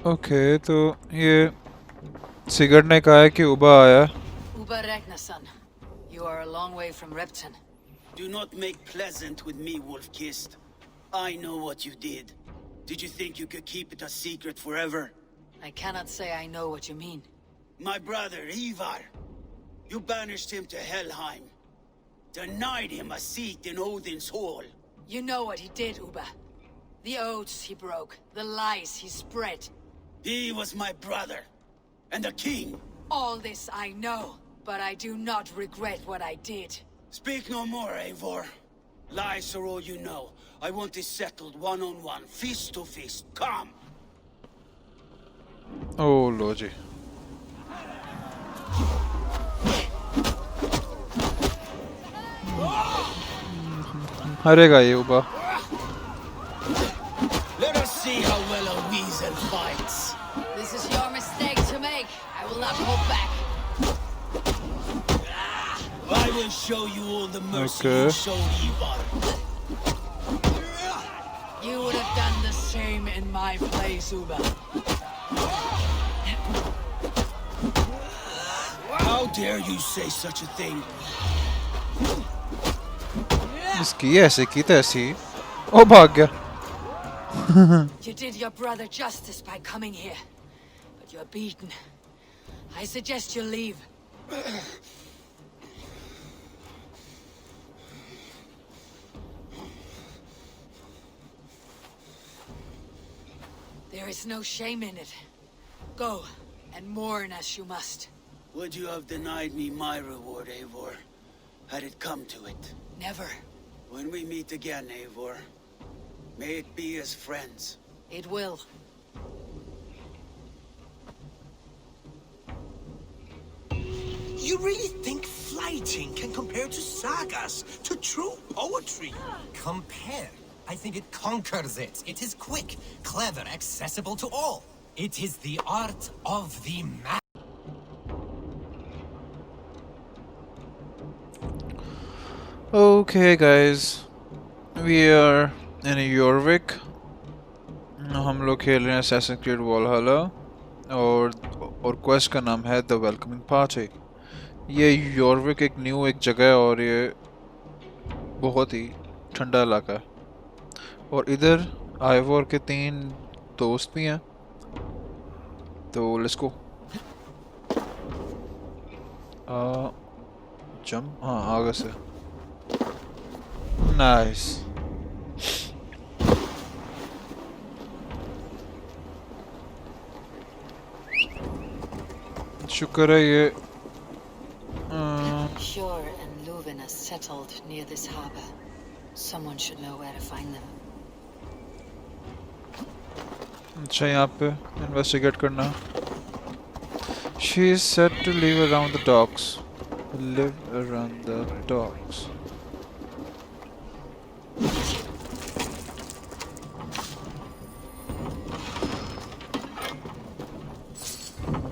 Okay तो ये cigarette ने कहा है कि उबा आया. Uba Ragnarsson, you are a long way from Repton. Do not make pleasant with me, Wolf-Kissed. I know what you did. Did you think you could keep it a secret forever? I cannot say I know what you mean. My brother, Eivor. You banished him to Helheim. Denied him a seat in Odin's hall. You know what he did, Uba. The oaths he broke, the lies he spread. He was my brother. And a king. All this I know, but I do not regret what I did. Speak no more, Eivor. Lies are all you know. I want this settled one-on-one, fist to fist. Come! Oh, लो जी. हारेगा ये उबा. Let us see how well a weasel fights. This is your mistake to make. I will not hold back. I will show you all the mercy Okay. you showed Eivor. You would have done the same in my place, Uba. How dare you say such a thing? इसकी ऐसे की तैसी. ओ भाग गया. You did your brother justice by coming here, but you're beaten. I suggest you leave. There is no shame in it. Go, and mourn as you must. Would you have denied me my reward, Eivor? Had it come to it? Never. When we meet again, Eivor, may it be as friends. It will. You really think flighting can compare to sagas, to true poetry? Compare? I think it conquers it. It is quick, clever, accessible to all. It is the art of the man. Okay guys, we are in Jorvic. हम लोग खेल रहे हैं Assassin's Creed Valhalla और quest का नाम है The Welcoming Party. ये Jorvic एक जगह है और ये बहुत ही ठंडा इलाका है और इधर आइवोर के 3 दोस्त भी हैं, तो लेट्स गो. जंप, हाँ आगे से. नाइस. शुक्र है ये Sjor and Leuven are settled near this harbor. Someone should know where to find them. अच्छा यहाँ पे इन्वेस्टिगेट करना. She is said to live around the docks. Live around the docks.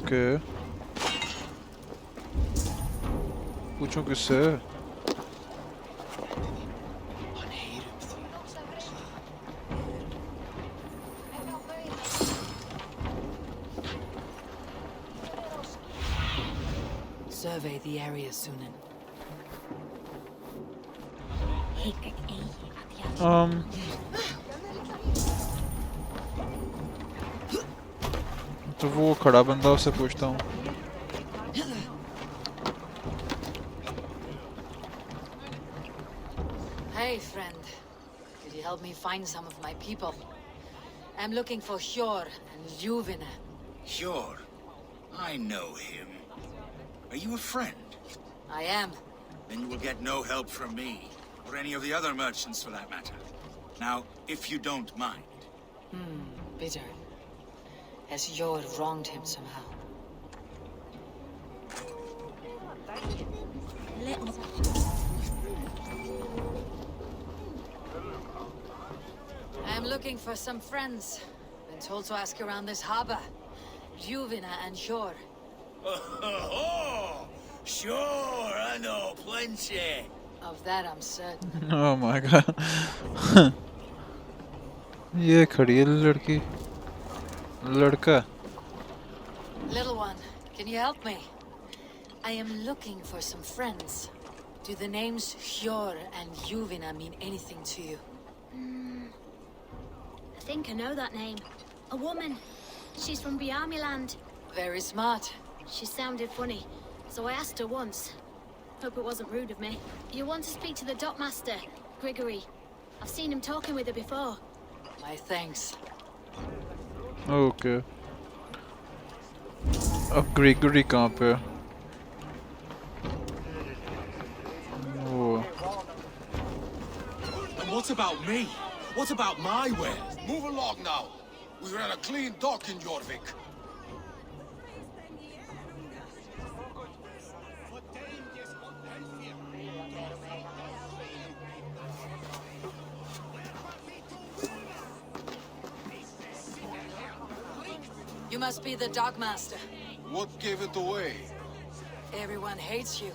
Okay. पूछूं किससे? Survey the area, Sýnin. तो वो खड़ा बंदा, उससे पूछता हूँ. Hey, friend. Could you help me find some of my people? I'm looking for Sjor and Leuven. Sure. I know him. Are you a friend? I am. Then you will get no help from me, or any of the other merchants for that matter. Now, if you don't mind. Bitter. Has Sjor wronged him somehow? I'm looking for some friends. Been told to ask around this harbor. Leuven and Sjor. Oh, sure, I know plenty. Of that I'm certain. Oh my god. ये खड़ी है लड़की. लड़का Little one, can you help me? I am looking for some friends. Do the names Hjor and Juvina mean anything to you? I think I know that name. A woman. She's from Biamiland. Very smart. She sounded funny, so I asked her once. Hope it wasn't rude of me. You want to speak to the dockmaster, Grigory. I've seen him talking with her before. My thanks. Okay. अब Gregory कहाँ पे है? Oh. And what about me? What about my wares? Move along now. We ran a clean dock in Jorvic. You must be the dogmaster. What gave it away? Everyone hates you.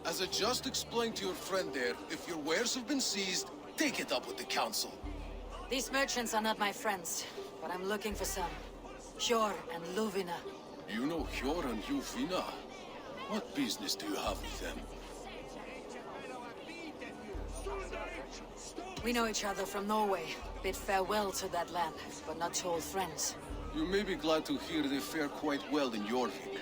As I just explained to your friend there, if your wares have been seized, take it up with the council. These merchants are not my friends, but I'm looking for some. Hjor and Luvina. You know Hjor and Juvina? What business do you have with them? We know each other from Norway. Bid farewell to that land, but not to old friends. You may be glad to hear they fare quite well in Jorvik.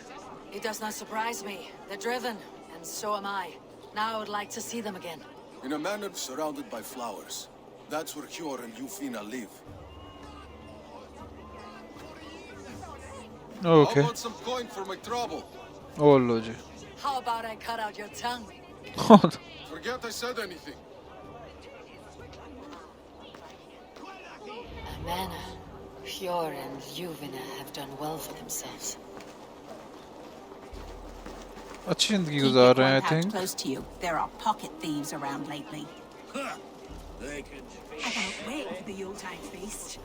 It does not surprise me. They're driven, and so am I. Now I would like to see them again. In a manor surrounded by flowers. That's where Hjor and Juvina live. Okay. I want some coin for my trouble. Oh low ji. How about I cut out your tongue? Forget I said anything. Amana, Hjor and Juvina have done well for themselves. अच्छी जिंदगी Keep गुजार your रहे हैं I contacts think. close to you. There are pocket thieves around lately. They can. I can't wait for the Yuletide feast.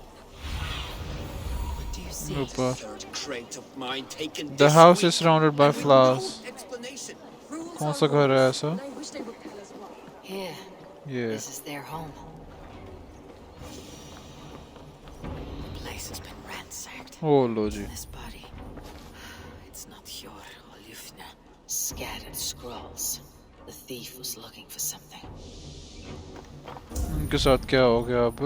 Do you see Opa. third crate of mine taken The this house week? is surrounded by And with flowers. no explanation. कौन सा घर है ऐसा? Here, Yeah. this is their home. The place has been ransacked. Oh low ji. This body. It's not Hjor or Juvina. Scattered scrolls. The thief was looking for something. उनके साथ क्या हो गया अब?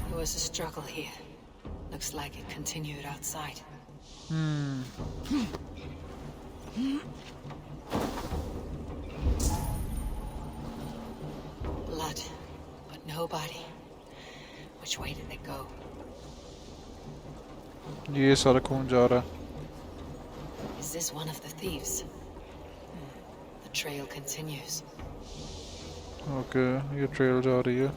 There was a struggle here. Looks like it continued outside. Blood, but nobody. Which way did they go? ये सारा खून जा रहा है. Is this one of the thieves? The trail continues. Okay, ये ट्रेल जा रही है.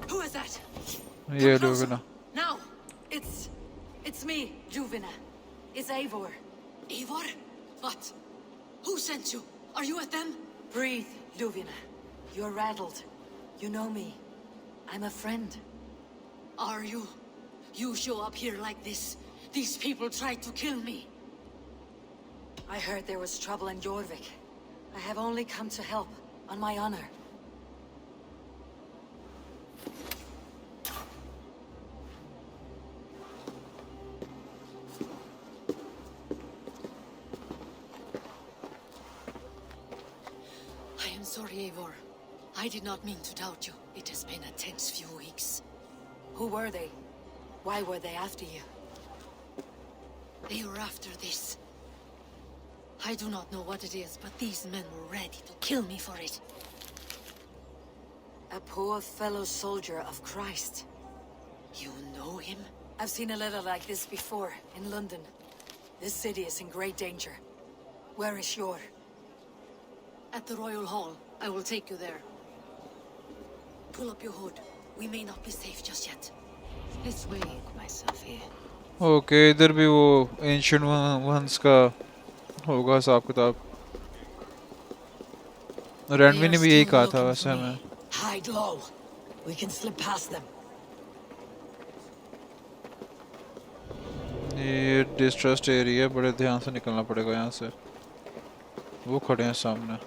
Who is that? ये लोग ना. Now! It's me, Juvina. It's Eivor. Eivor? What? Who sent you? Are you with them? Breathe, Juvina. You're rattled. You know me. I'm a friend. Are you? You show up here like this. These people tried to kill me. I heard there was trouble in Jorvic. I have only come to help, on my honor. I am sorry, Eivor. I did not mean to doubt you. It has been a tense few weeks. Who were they? Why were they after you? They were after this. I do not know what it is, but these men were ready to kill me for it. A poor fellow soldier of Christ. You know him? I've seen a letter like this before, in London. This city is in great danger. Where is Hjor? At the Royal Hall. I will take you there. Pull up your hood. We may not be safe just yet. This way. Make myself here. Okay, इधर भी वो ancient ones का होगा हिसाब किताब. रैनवी ने भी यही कहा था वैसे हमें. Hide low. We can slip past them. ये distrust area है, बड़े ध्यान से निकलना पड़ेगा यहाँ से. वो खड़े हैं सामने.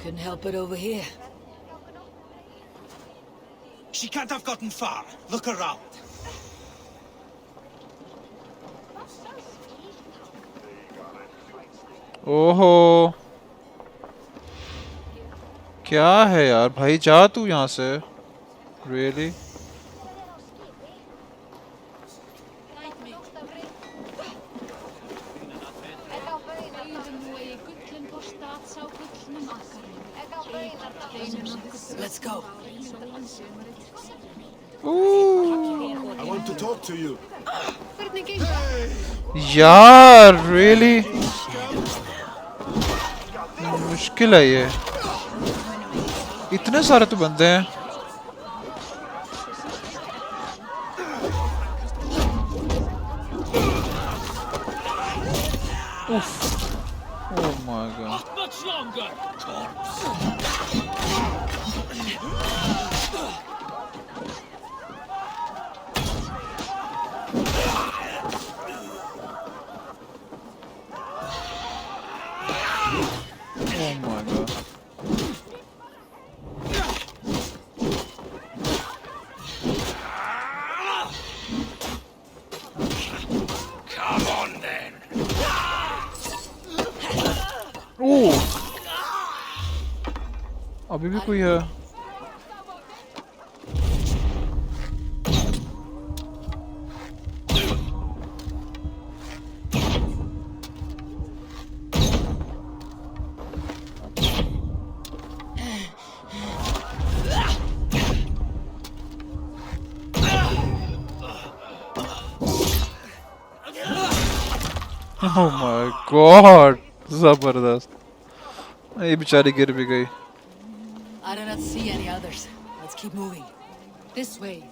Couldn't help it over here. She can't have gotten far. Look around. ओहो क्या है यार भाई जा तू यहाँ से really Let's go. I want to talk to you. यार really मुश्किल है ये इतने सारे तो बंदे हैं उफ oh my god oh my god अभी भी कोई है Oh my god जबरदस्त ये बेचारी गिर भी गई I do not see any others. Let's keep moving. This way.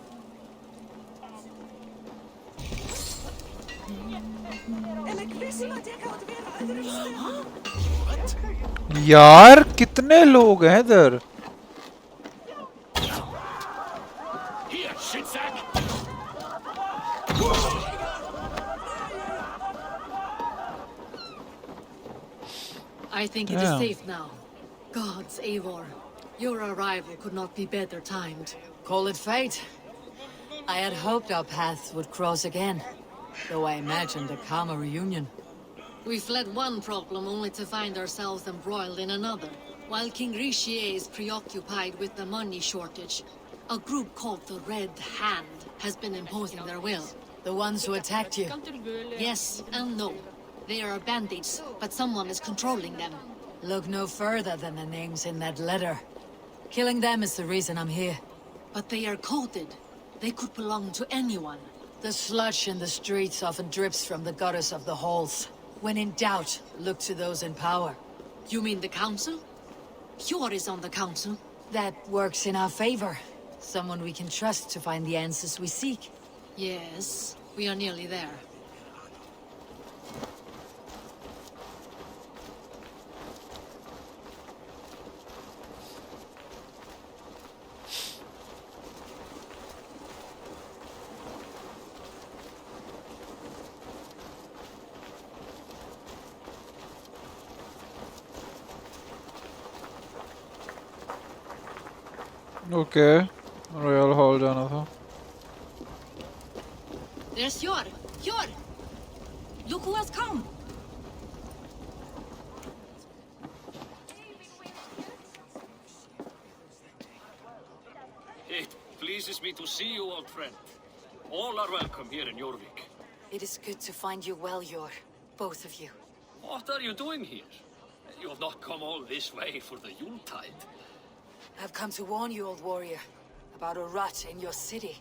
यार कितने लोग हैं इधर I think it is safe now. Gods, Eivor. Your arrival could not be better timed. Call it fate. I had hoped our paths would cross again, though I imagined a calmer reunion. We fled one problem only to find ourselves embroiled in another. While King Richier is preoccupied with the money shortage, a group called the Red Hand has been imposing their will. The ones who attacked you? Yes and no. They are bandits, but someone is controlling them. Look no further than the names in that letter. Killing them is the reason I'm here. But they are coded. They could belong to anyone. The sludge in the streets often drips from the gutters of the halls. When in doubt, look to those in power. You mean the council? Hjor is on the council. That works in our favor. Someone we can trust to find the answers we seek. Yes, we are nearly there. Okay, Royal Hall जाना था There's Hjor! Hjor! Look who has come! It pleases me to see you, old friend. All are welcome here in Jorvic. It is good to find you well, Hjor. Both of you. What are you doing here? You have not come all this way for the Yuletide. I've come to warn you, old warrior, about a rot in your city.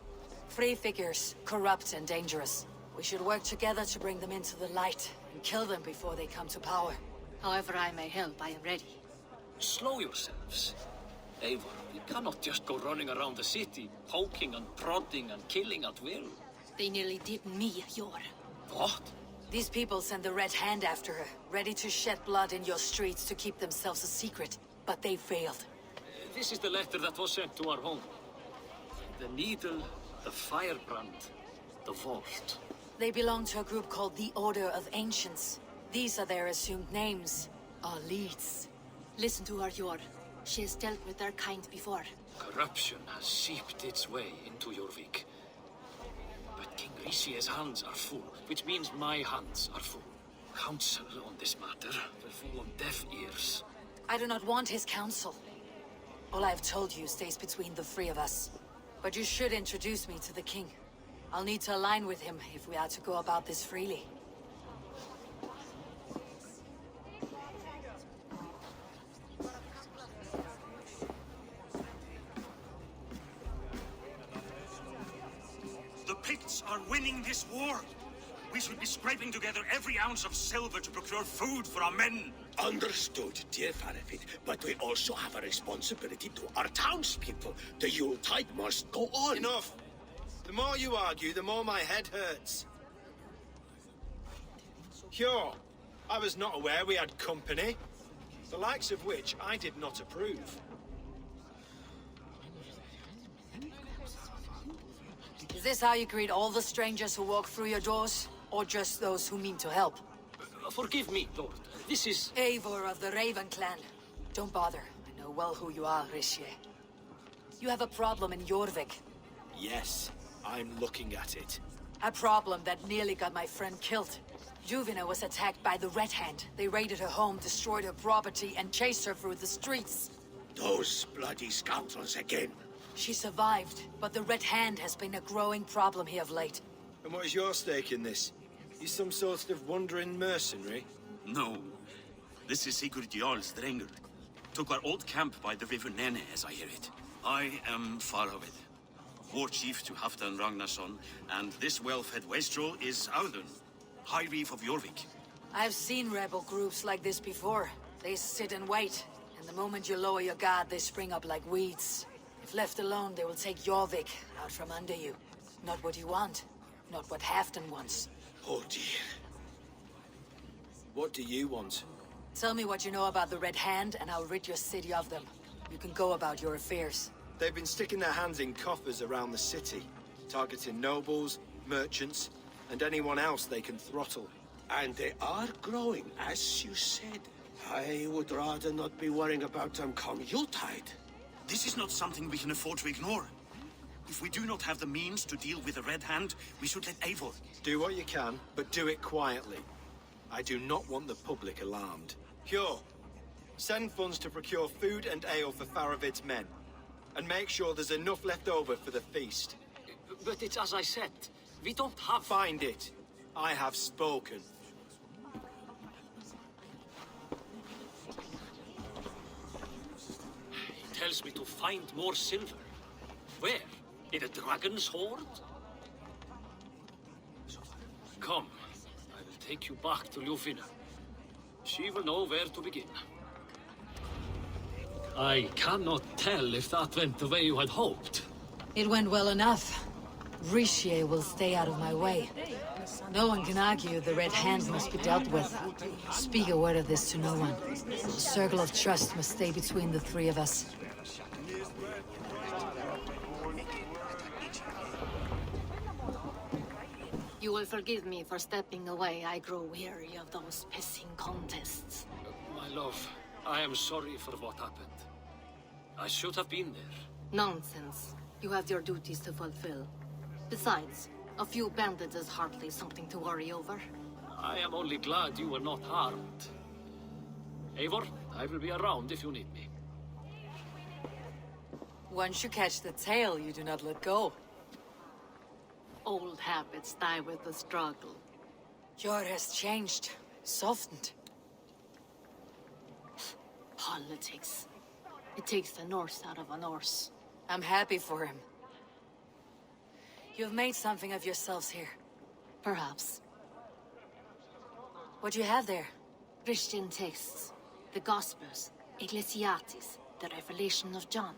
Free figures, corrupt and dangerous. We should work together to bring them into the light and kill them before they come to power. However I may help, I am ready. Slow yourselves. Eivor, you cannot just go running around the city, poking and prodding and killing at will. They nearly did me, Hjor. What? These people send the Red Hand after her, ready to shed blood in your streets to keep themselves a secret. But they failed. This is the letter that was sent to our home. The needle, the firebrand, the vault. They belong to a group called the Order of Ancients. These are their assumed names, our leads. Listen to her, Hjor. She has dealt with their kind before. Corruption has seeped its way into Jorvic. But King Rishi's hands are full, which means my hands are full. Counsel on this matter will fall on deaf ears. I do not want his counsel. All I have told you stays between the three of us. But you should introduce me to the king. I'll need to align with him if we are to go about this freely. The Picts are winning this war. We should be scraping together every ounce of silver to procure food for our men. Understood, dear Faravit, but we also have a responsibility to our townspeople. The Yuletide must go on. Enough! The more you argue, the more my head hurts. Sure, I was not aware we had company, the likes of which I did not approve. Is this how you greet all the strangers who walk through your doors? Or just those who mean to help? Forgive me, Lord. This is... Eivor of the Raven clan. Don't bother. I know well who you are, Rishi. You have a problem in Jorvic. Yes, I'm looking at it. A problem that nearly got my friend killed. Juvina was attacked by the Red Hand. They raided her home, destroyed her property, and chased her through the streets. Those bloody scoundrels again. She survived, but the Red Hand has been a growing problem here of late. And what is your stake in this? You some sort of wandering mercenary? No. This is Sigurd Jarl's Drenger. Took our old camp by the river Nene, as I hear it. I am Faravid, war chief to Halfdan Ragnarsson, and this well-fed wastrel is Audun, High Reef of Jorvik. I've seen rebel groups like this before. They sit and wait, and the moment you lower your guard, they spring up like weeds. If left alone, they will take Jorvik out from under you. Not what you want, not what Halfdan wants. Oh dear. What do you want? Tell me what you know about the Red Hand, and I'll rid your city of them. You can go about your affairs. They've been sticking their hands in coffers around the city, targeting nobles, merchants, and anyone else they can throttle. And they are growing, as you said. I would rather not be worrying about them come Yuletide. This is not something we can afford to ignore. If we do not have the means to deal with the Red Hand, we should let Eivor. Do what you can, but do it quietly. I do not want the public alarmed. Pure. Send funds to procure food and ale for Faravid's men. And make sure there's enough left over for the feast. But it's as I said. We don't have... Find it. I have spoken. He tells me to find more silver. Where? In a dragon's hoard? Come, I will take you back to Ljufina. She will know where to begin. I cannot tell if that went the way you had hoped. It went well enough. Rishi will stay out of my way. No one can argue the Red Hand must be dealt with. Speak a word of this to no one. The circle of trust must stay between the three of us. You will forgive me for stepping away. I grow weary of those pissing contests. My love, I am sorry for what happened. I should have been there. Nonsense. You have your duties to fulfill. Besides, a few bandits is hardly something to worry over. I am only glad you were not harmed. Eivor, I will be around if you need me. Once you catch the tail, you do not let go. Old habits die with the struggle. Jor has changed, softened. Politics. It takes the Norse out of a Norse. I'm happy for him. You've made something of yourselves here. Perhaps. What do you have there? Christian texts. The Gospels. Ecclesiastes. The Revelation of John.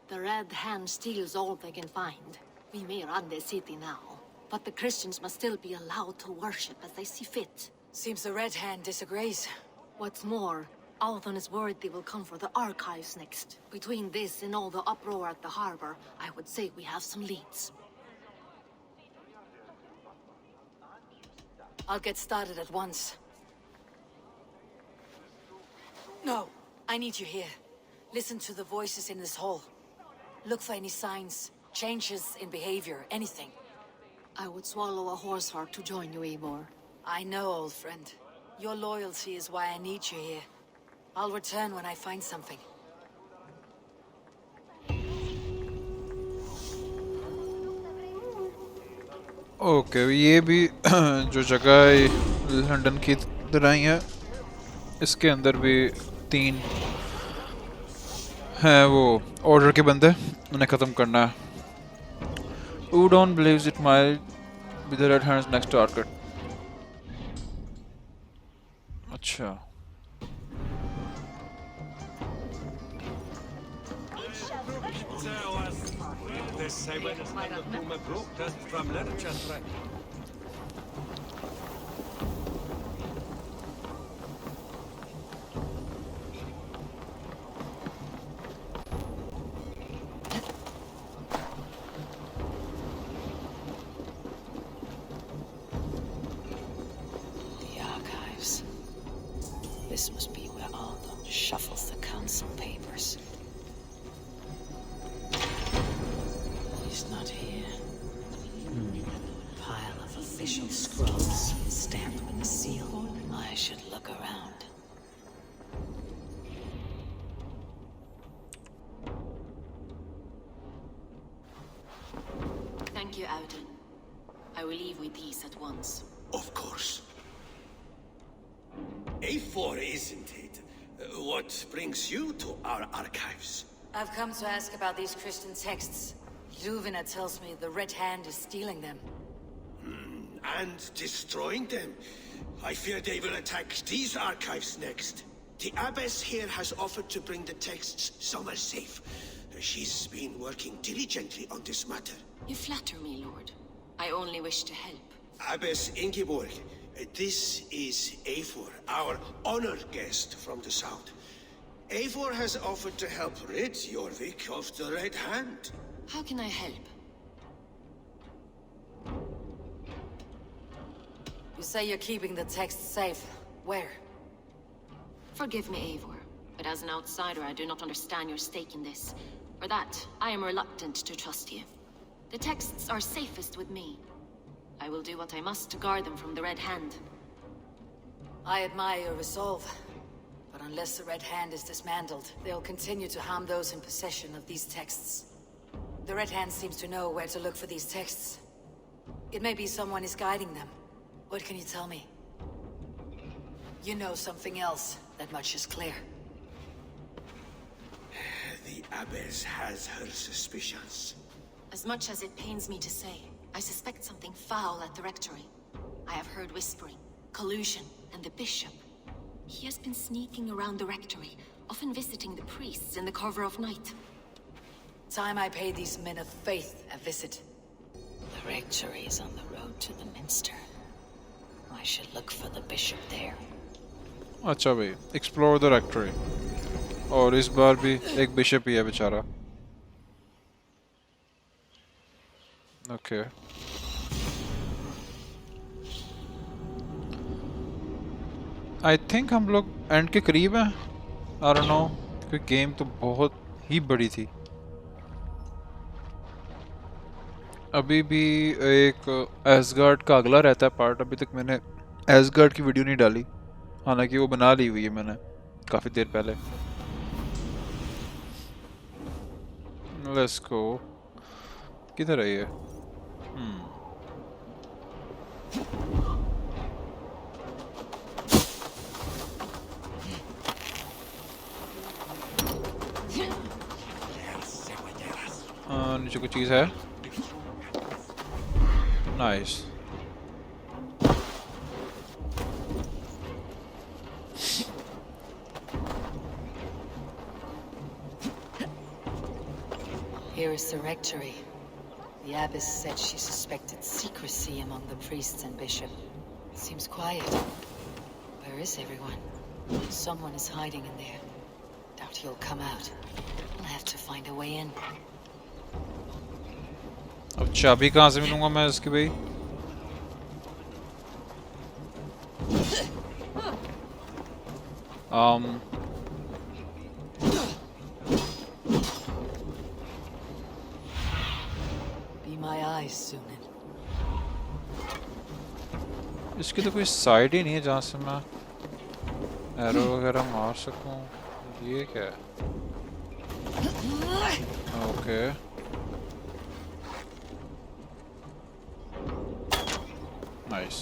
The Red Hand steals all they can find. We may run the city now, but the Christians must still be allowed to worship as they see fit. Seems the Red Hand disagrees. What's more, Odin is worried they will come for the archives next. Between this and all the uproar at the harbor, I would say we have some leads. I'll get started at once. No, I need you here. Listen to the voices in this hall. Look for any signs, changes in behavior, anything. I would swallow a horse heart to join you, Eivor. I know, old friend. Your loyalty is why I need you here. I'll return when I find something. Okay ये भी जो जगह London की तरह ही है, इसके अंदर भी 3 हैं वो ऑर्डर के बंदे, उन्हें ख़त्म करना है. Udon believes it might be the Red Hand's next target. अच्छा. This must be where Odin shuffles the council papers. He's not here. Pile of official scrolls stamped with a seal. I should look around. Thank you, Odin. I will leave with these at once. Of course. Eivor, isn't it? What brings you to our archives? I've come to ask about these Christian texts. Juvena tells me the Red Hand is stealing them. And destroying them. I fear they will attack these archives next. The abbess here has offered to bring the texts somewhere safe. She's been working diligently on this matter. You flatter me, Lord. I only wish to help. Abbess Ingeborg, this is Eivor, our honored guest from the south. Eivor has offered to help rid Jorvic of the Red Hand. How can I help? You say you're keeping the texts safe. Where? Forgive me, Eivor, but as an outsider I do not understand your stake in this. For that, I am reluctant to trust you. The texts are safest with me. I will do what I must to guard them from the Red Hand. I admire your resolve. But unless the Red Hand is dismantled, they'll continue to harm those in possession of these texts. The Red Hand seems to know where to look for these texts. It may be someone is guiding them. What can you tell me? You know something else. That much is clear. The Abbess has her suspicions. As much as it pains me to say, I suspect something foul at the rectory. I have heard whispering, collusion, and the bishop. He has been sneaking around the rectory, often visiting the priests in the cover of night. Time I pay these men of faith a visit. The rectory is on the road to the minster. I should look for the bishop there. अच्छा भाई, explore the rectory. और इस बार भी एक bishop ही है बेचारा. Okay. I think हम लोग एंड के करीब हैं. I don't know. क्योंकि गेम तो बहुत ही बड़ी थी. अभी भी एक एसगार्ड का अगला रहता है पार्ट. अभी तक मैंने एसगार्ड की वीडियो नहीं डाली, हालांकि वो बना ली हुई है मैंने काफ़ी देर पहले. Let's go. किधर है ये? नीचे कुछ चीज़ है. Nice. Here is the rectory. The abbess said she suspected secrecy among the priests and bishop. Seems quiet. Where is everyone? Someone is hiding in there. Doubt he'll come out. I'll have to find a way in. अब चाबी कहाँ से मिलूंगा मैं इसकी भाई? my eyes, Sýnin. इसकी तो कोई साइड ही नहीं है जहाँ से मैं एरो वगैरह मार सकूं. ये क्या है? Okay. Nice.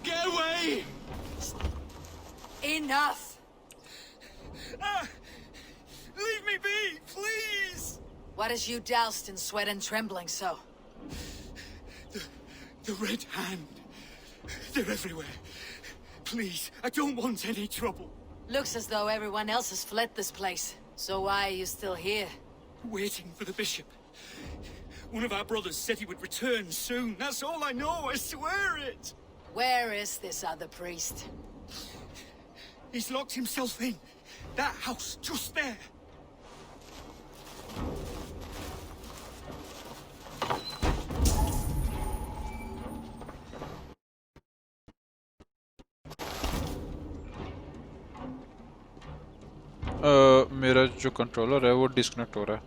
Get away! Enough! Leave me be, please! What has you doused in sweat and trembling so? The Red Hand. They're everywhere. Please, I don't want any trouble. Looks as though everyone else has fled this place. So why are you still here? Waiting for the bishop. One of our brothers said he would return soon. That's all I know, I swear it! Where is this other priest? He's locked himself in. That house, just there. मेरा जो controller है वो disconnect हो रहा है.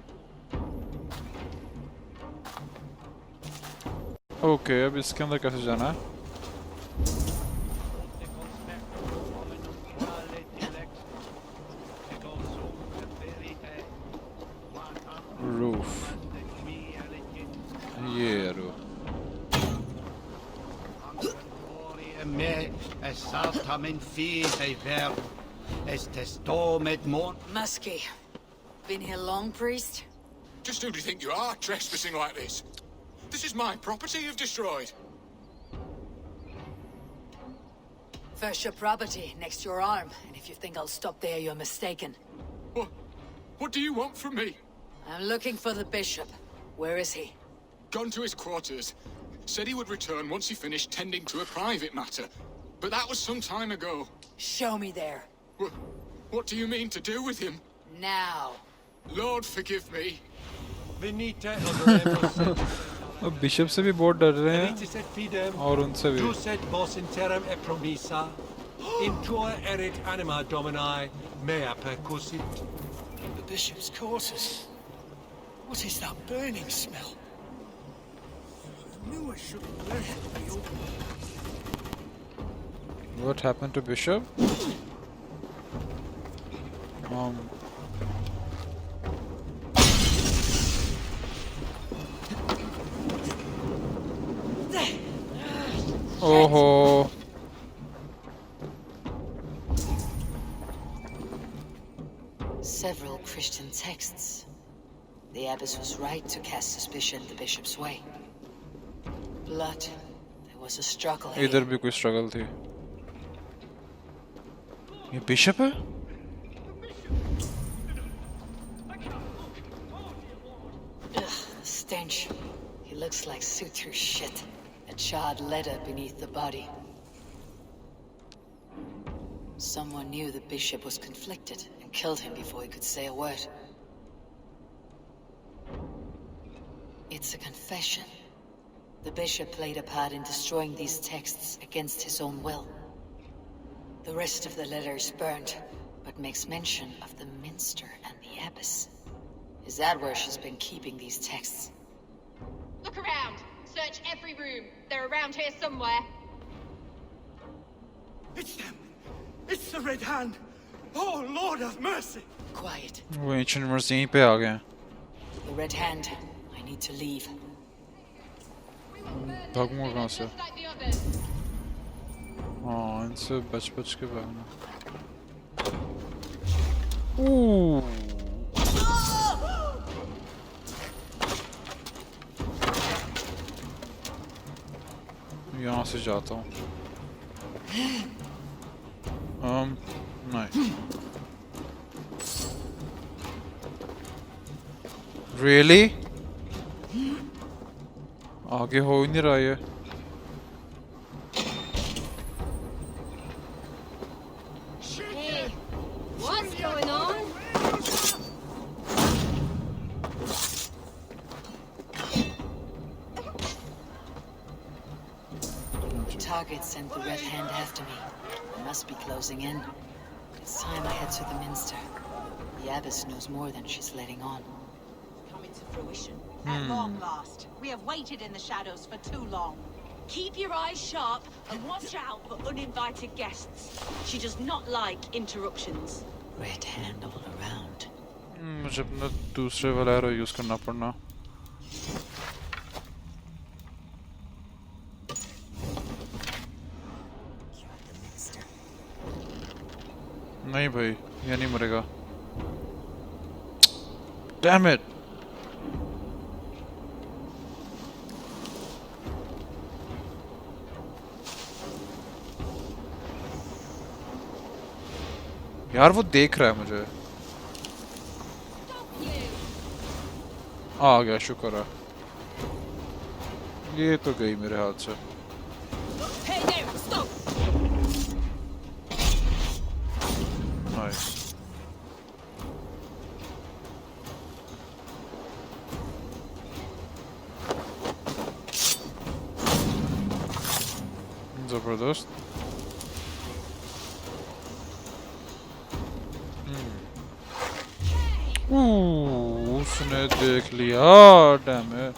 Okay, अब इसके अंदर कैसे जाना है? रूफ. ये roof. Muskie. Been here long, priest? Just who do you think you are, trespassing like this? This is my property you've destroyed. First your property, next your arm. And if you think I'll stop there, you're mistaken. What do you want from me? I'm looking for the bishop. Where is he? Gone to his quarters. Said he would return once he finished tending to a private matter. But that was some time ago. Show me there. What do you mean to do with him? Now. Lord, forgive me. अब bishop से भी बहुत डर रहे हैं और उनसे भी. The bishop's quarters. What is that burning smell? I knew I shouldn't let it be open. What happened to Bishop? Oh. Several Christian texts. The abbess was right to cast suspicion the bishop's way. Blood. There was a struggle here. इधर भी कोई struggle थी. ये bishop है? Ugh, the stench. He looks like suture shit. A charred letter beneath the body. Someone knew the bishop was conflicted and killed him before he could say a word. It's a confession. The bishop played a part in destroying these texts against his own will. The rest of the letter is burned, but makes mention of the minster and the abbess. His Eivor has been keeping these texts. Look around! Search every room. They're around here somewhere. It's them! It's the Red Hand! Oh, Lord have mercy! Quiet. वो ancient verse यहीं पे आ गए हैं. The Red Hand. I need to leave. भागूंगा कहाँ से? हाँ, इनसे बच के भागना. Ooh. यहाँ से जाता हूँ. नहीं. Really? आगे हो ही नहीं रहा ये. Hey, what's going on? The target sent the Red Hand after me. They must be closing in. It's time I head to the Minster. The Abbess knows more than she's letting on. Coming to fruition. At long last. We have waited in the shadows for too long. Keep your eyes sharp and watch out for uninvited guests. She does not like interruptions. Red hand all around. मुझे अपना दूसरे वाला arrow use करना पड़ना. नहीं भाई, ये नहीं मरेगा. Damn it! यार वो देख रहा है मुझे. आ गया, शुक्र है. ये तो गई मेरे हाथ से. Nice. जबरदस्त. उसने देख लिया. डैम है.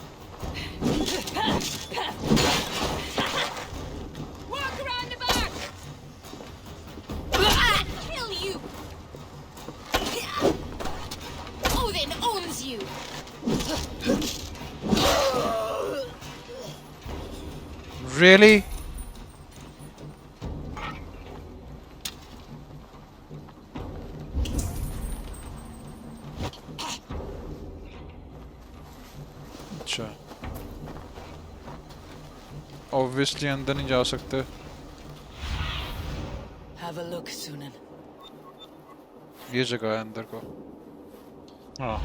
Odin owns you. Really? अच्छा. Obviously अंदर नहीं जा सकते. Have a look, Sýnin. ये जगह है अंदर को. हाँ.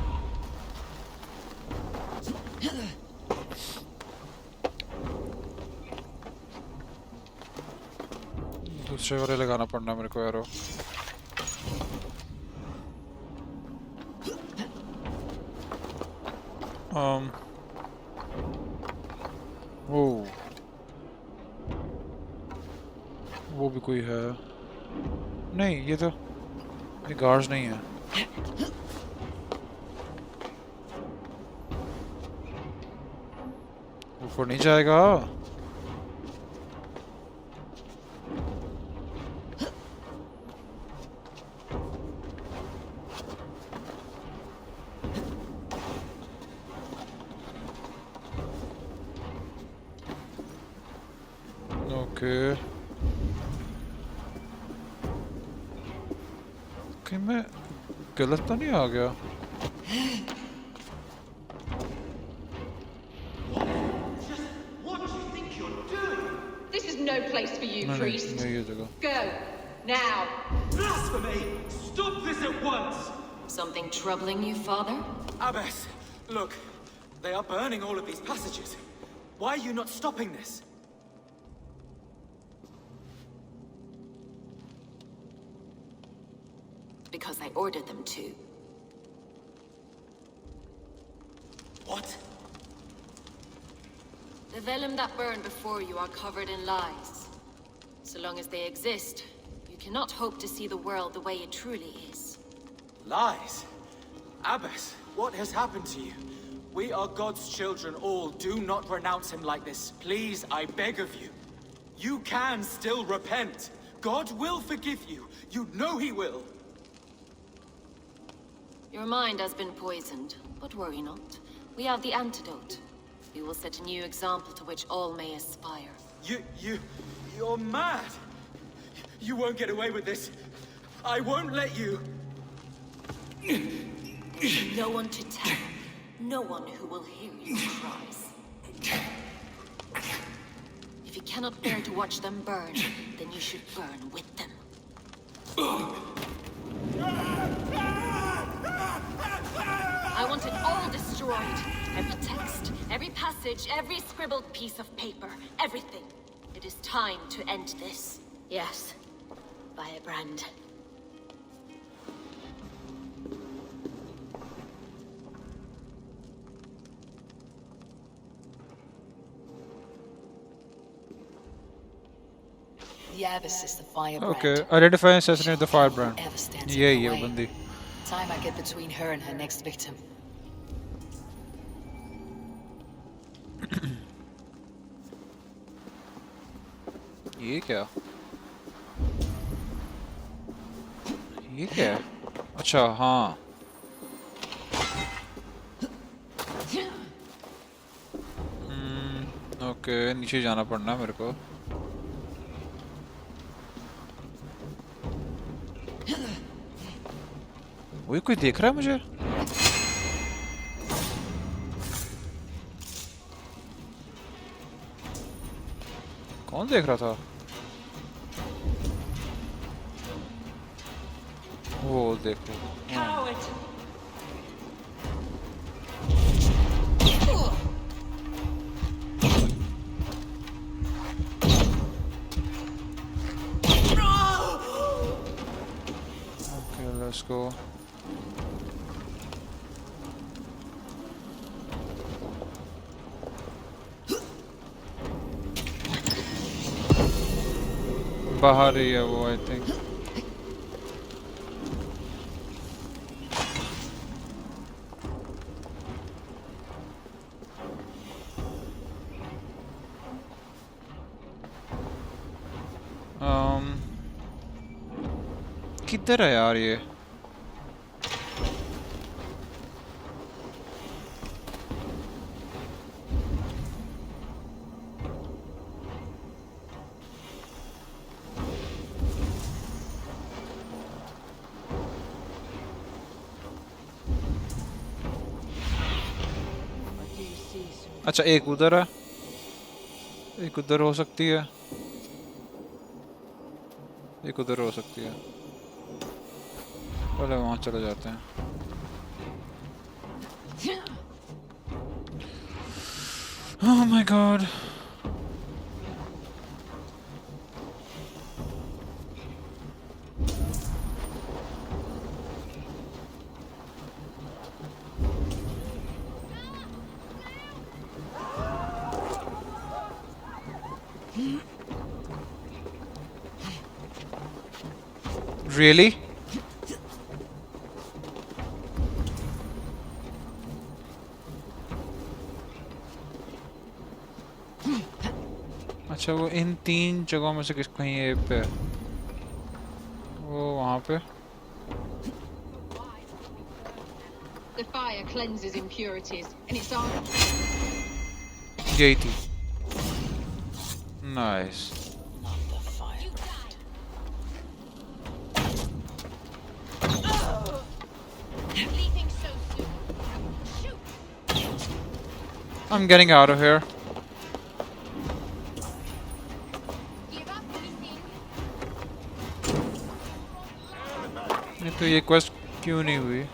दूसरे वाले लगाना पड़ना मेरे को एरो. वो भी कोई है. नहीं, ये तो ये गार्ड्स नहीं है. ऊपर नहीं जाएगा. ओके. कहीं मैं गलत तो नहीं आ गया. This is no place for you, priest. नहीं, ये जगह. Go now. Blasphemy! Stop this at once! Something troubling you, father? Abbess, look. They are burning all of these passages. Why are you not stopping this? Because I ordered them to. What? The vellum that burn before you are covered in lies. So long as they exist, you cannot hope to see the world the way it truly is. Lies? Abbess, what has happened to you? We are God's children all. Do not renounce him like this. Please, I beg of you. You can still repent. God will forgive you. You know he will. Your mind has been poisoned, but worry not. We have the antidote. We will set a new example to which all may aspire. You're mad! You won't get away with this. I won't let you. No one to tell. No one who will hear your cries. If you cannot bear to watch them burn, then you should burn with them. I want it all destroyed. Every text, every passage, every scribbled piece of paper, everything. It is time to end this. Yes, Firebrand. The abbess is the Firebrand. Okay, identify and assassinate the Firebrand. Ever stands in Yeah, her yeah, way. बंदी. Time I get between her and her next victim. ये क्या? ये क्या है? अच्छा हाँ. Okay नीचे जाना पड़ना है मेरे को. वही कोई देख रहा है मुझे? कौन देख रहा था? वो देखो. Coward! Okay, let's go. बाहर ही है वो I think. किधर है यार ये? अच्छा एक उधर है, एक उधर हो सकती है, एक उधर हो सकती है. पहले वहाँ चले जाते हैं. Oh my god. Really? अच्छा वो इन तीन जगहों में से किस कहीं एक पे है. वो वहाँ पे. The fire cleanses impurities, and it's on. यही थी. Nice. Leaving so soon. Shoot! I'm getting out of here. Give up anything. नहीं तो ये quest क्यों नहीं हुई?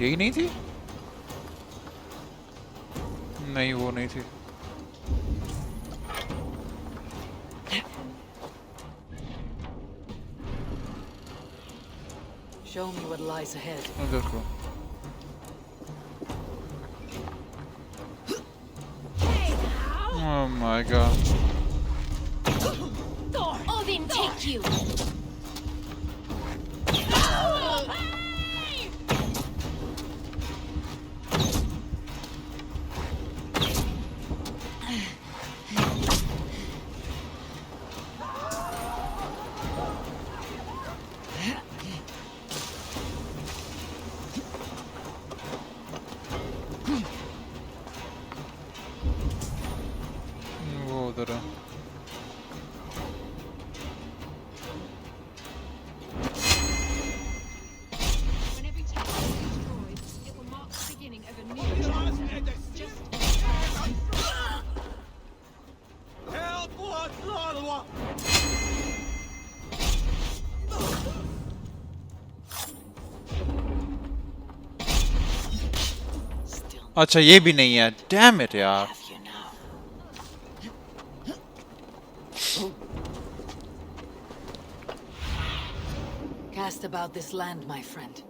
यही नहीं थी? नहीं वो नहीं थी. Show me what lies ahead. देखो. Oh my god. Odin, take you! वो उधर है. When every tower is destroyed, it will mark the beginning of a new chapter. Just Help! What? अच्छा ये भी नहीं है. Damn it यार. asked about this land, my friend.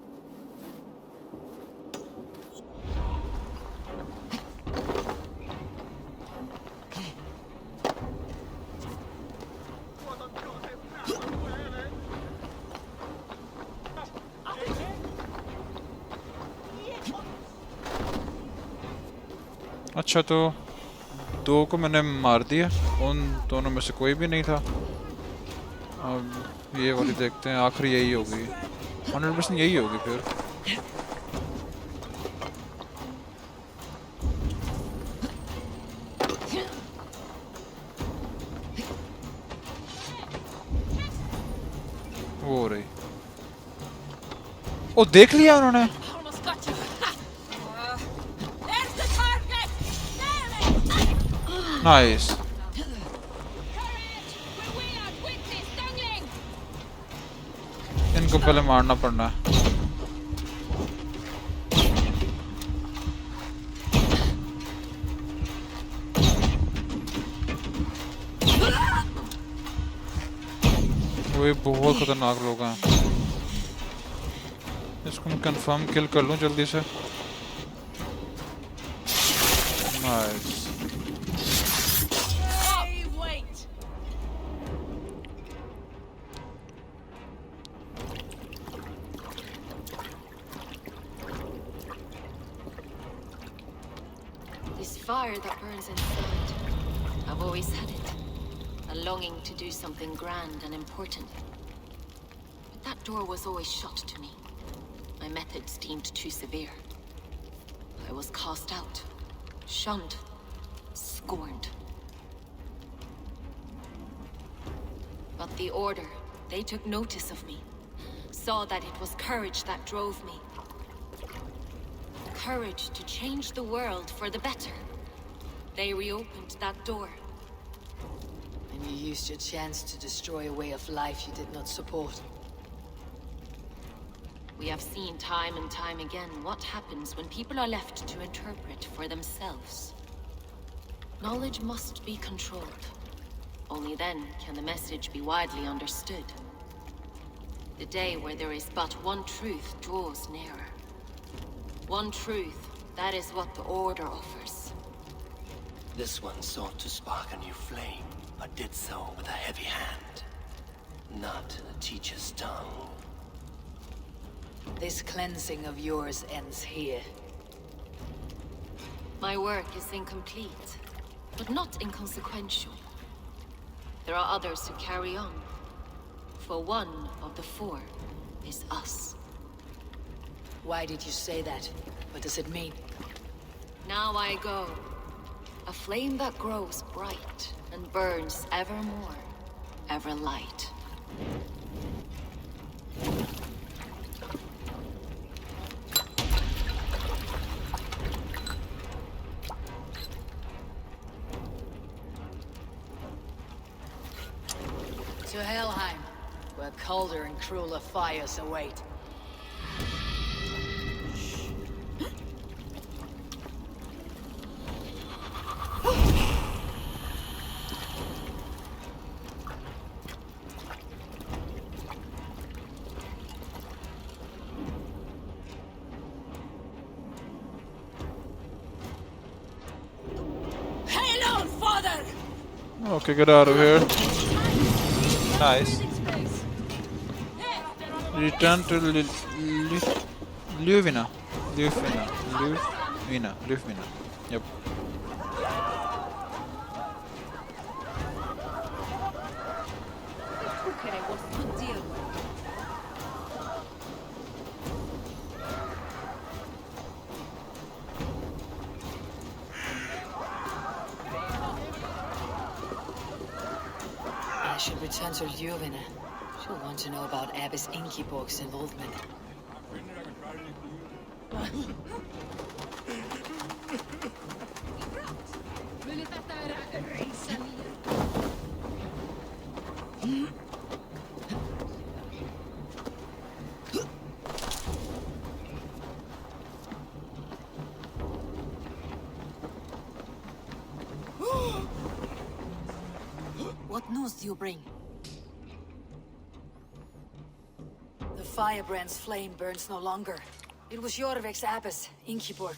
अच्छा तो दो को मैंने मार दिया, उन दोनों में से कोई भी नहीं था। अब ये वाली देखते हैं, आखिरी यही होगी, 100% यही होगी फिर। वो रही। ओ देख लिया उन्होंने। नाइस। इनको पहले मारना पड़ना है। वो बहुत खतरनाक लोग हैं। इसको मैं कंफर्म किल कर लूं जल्दी से। Nice. Fire that burns inside. I've always had it. A longing to do something grand and important. But that door was always shut to me. My methods deemed too severe. I was cast out, shunned, scorned. But the Order, they took notice of me. Saw that it was courage that drove me. Courage to change the world for the better. They reopened that door. And you used your chance to destroy a way of life you did not support. We have seen time and time again what happens when people are left to interpret for themselves. Knowledge must be controlled. Only then can the message be widely understood. The day where there is but one truth draws nearer. One truth, that is what the Order offers. This one sought to spark a new flame, but did so with a heavy hand. Not a teacher's tongue. This cleansing of yours ends here. My work is incomplete, but not inconsequential. There are others who carry on. For one of the four is us. Why did you say that? What does it mean? Now I go. A flame that grows bright and burns ever more, ever light. To Helheim, where colder and crueler fires await. Okay, get out of here. Nice. Return to Luvina. Yep. I should return to Ljuvina. She'll want to know about Abbess Ingeborg's involvement. What news do you bring? The Firebrand's flame burns no longer. It was Jorvic's abbess, Ingeborg.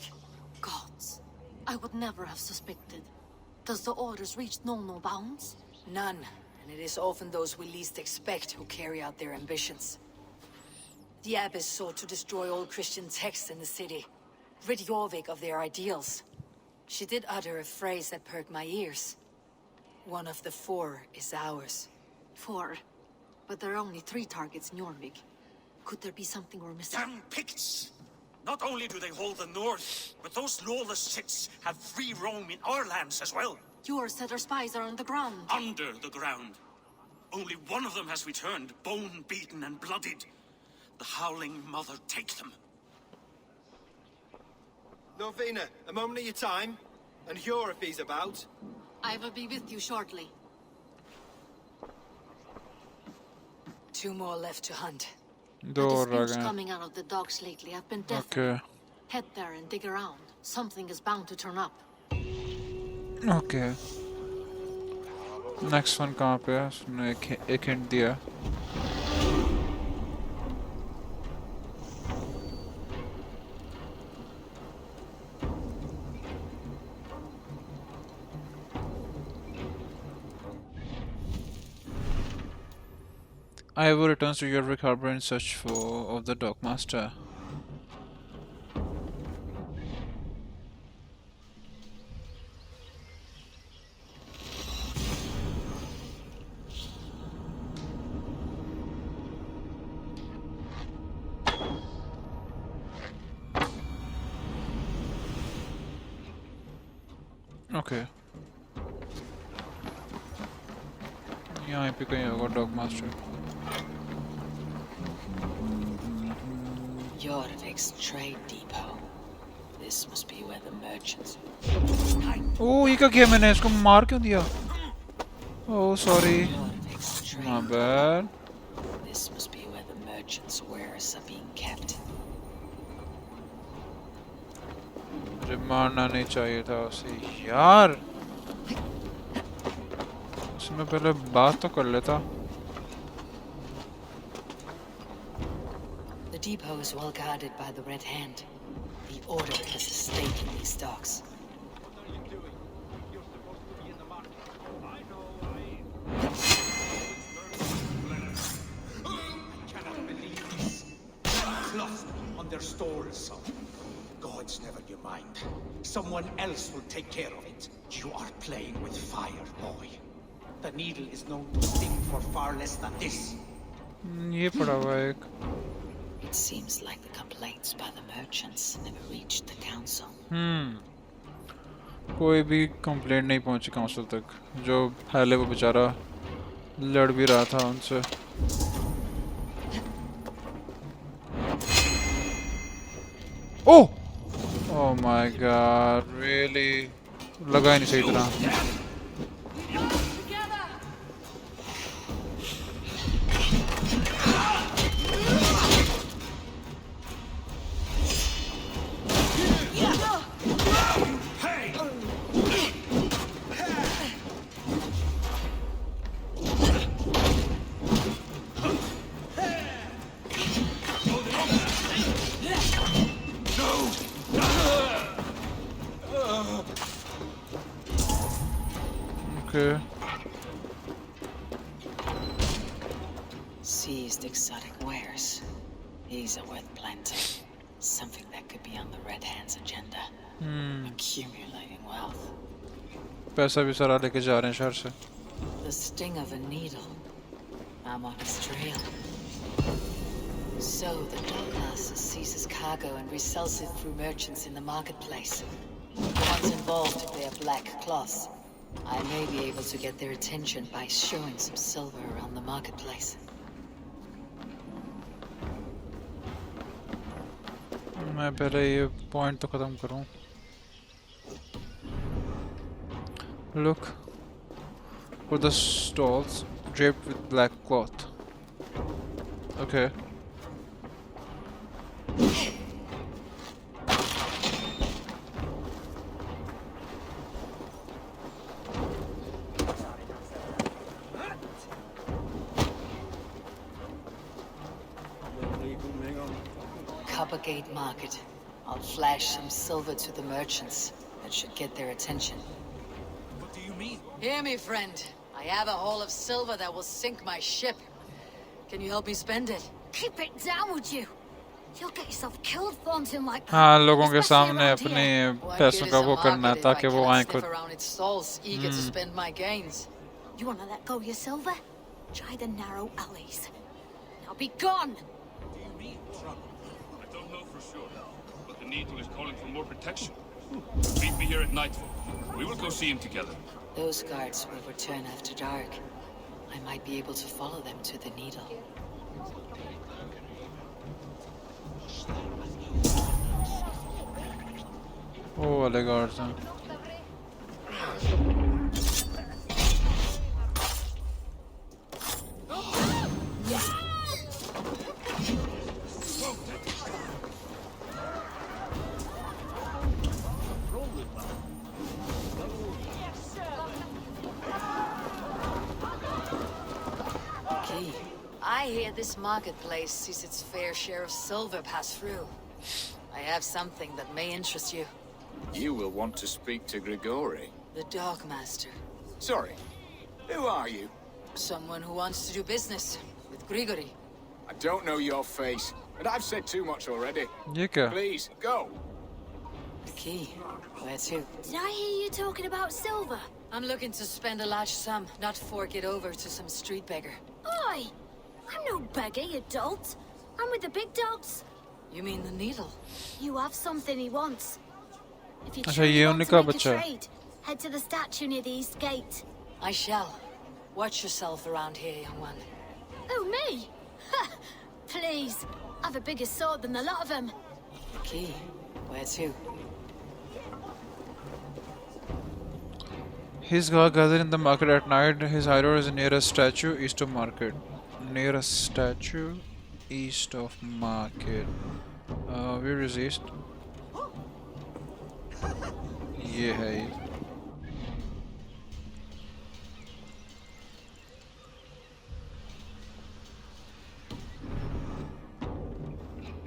Gods, I would never have suspected. Does the orders reach no bounds? None, and it is often those we least expect who carry out their ambitions. The abbess sought to destroy all Christian texts in the city, rid Jorvic of their ideals. She did utter a phrase that perked my ears. One of the 4 is ours. 4? But there are only 3 targets in Jorvik. Could there be something we're missing? Damn Picts! Not only do they hold the north, but those lawless Siths have free roam in our lands as well. Yours said our spies are on the ground. Under the ground. Only one of them has returned, bone-beaten and bloodied. The Howling Mother take them. Norvina, a moment of your time. And Hjor if he's about. I will be with you shortly. 2 more left to hunt. दो The और रह disputes गए coming out of the docks lately have been deafening. Okay. Head there and dig around. Something is bound to turn up. Okay. Next one कहाँ पे है? उसने एक hint दिया. Eivor returns to Jorvik Harbor in search of the Dockmaster. Okay. यहाँ पे कहीं होगा Dockmaster. Jorvik's trade depot. This must be where the merchants... Oh, ये क्या किया मैंने? इसको मार क्यों दिया? Oh, sorry. My bad. This must be where the merchants' wares are being kept. मुझे मारना नहीं चाहिए था उसे यार. उसमें पहले बात तो कर लेता. The depot is well guarded by the Red Hand. The Order has a stake in these docks. Cloth on their stores. Gods, never you mind. Someone else will take care of it. You are playing with fire, boy. The needle is known to sting for far less than this. ये पड़ा हुआ है एक. It seems like the complaints by the merchants never reached the council. कोई भी complaint नहीं पहुंची council तक. जो पहले वो बेचारा लड़ भी रहा था उनसे. Oh! Oh my god, really? लगा ही नहीं सही तरह. Okay. Seized exotic wares. These are worth plenty. Something that could be on the Red Hand's agenda. Accumulating wealth. पैसा भी सारा लेके जा रहे हैं शहर से. The sting of a needle. I'm on his trail. So the Dockmaster seizes cargo and resells it through merchants in the marketplace. The ones involved wear black cloths. I may be able to get their attention by showing some silver around the marketplace. मैं पहले ये point तो खत्म करूं. Look for the stalls draped with black cloth. Okay. Coppergate Market. I'll flash some silver to the merchants. That should get their attention. What do you mean? Hear me, friend. I have a haul of silver that will sink my ship. Can you help me spend it? Keep it down, would you? You'll get yourself killed flaunting like that. हाँ लोगों के Especially सामने around अपने here. पैसों का वो करना है ताकि वो आए Sniff खुद around its stalls, eager to spend my gains. You want to let go of your silver? Try the narrow alleys. Now be gone! I don't know for sure, but the Needle is calling for more protection. Meet me here at nightfall. We will go see him together. Those guards will return after dark. I might be able to follow them to the Needle. वो वाले guards हैं I hear this marketplace sees its fair share of silver pass through. I have something that may interest you. You will want to speak to Grigori. The Dogmaster. Sorry, who are you? Someone who wants to do business with Grigori. I don't know your face, and I've said too much already. ये क्या Please, go. The key. Where to? Did I hear you talking about silver? I'm looking to spend a large sum, not fork it over to some street beggar. Oi! I'm no beggar, you dolt. I'm with the big dogs. You mean the Needle? You have something he wants. If you अच्छा truly ये want उन्हीं to का make a बच्चा है trade, head to the statue near the east gate. I shall. Watch yourself around here, young one. Oh, me? Ha! Please. I've a bigger sword than the lot of them. The key. Where to? His guard gathered in the market at night. His hideout is near a statue east of market. Near a statue east of market. Where is east? ये है ये.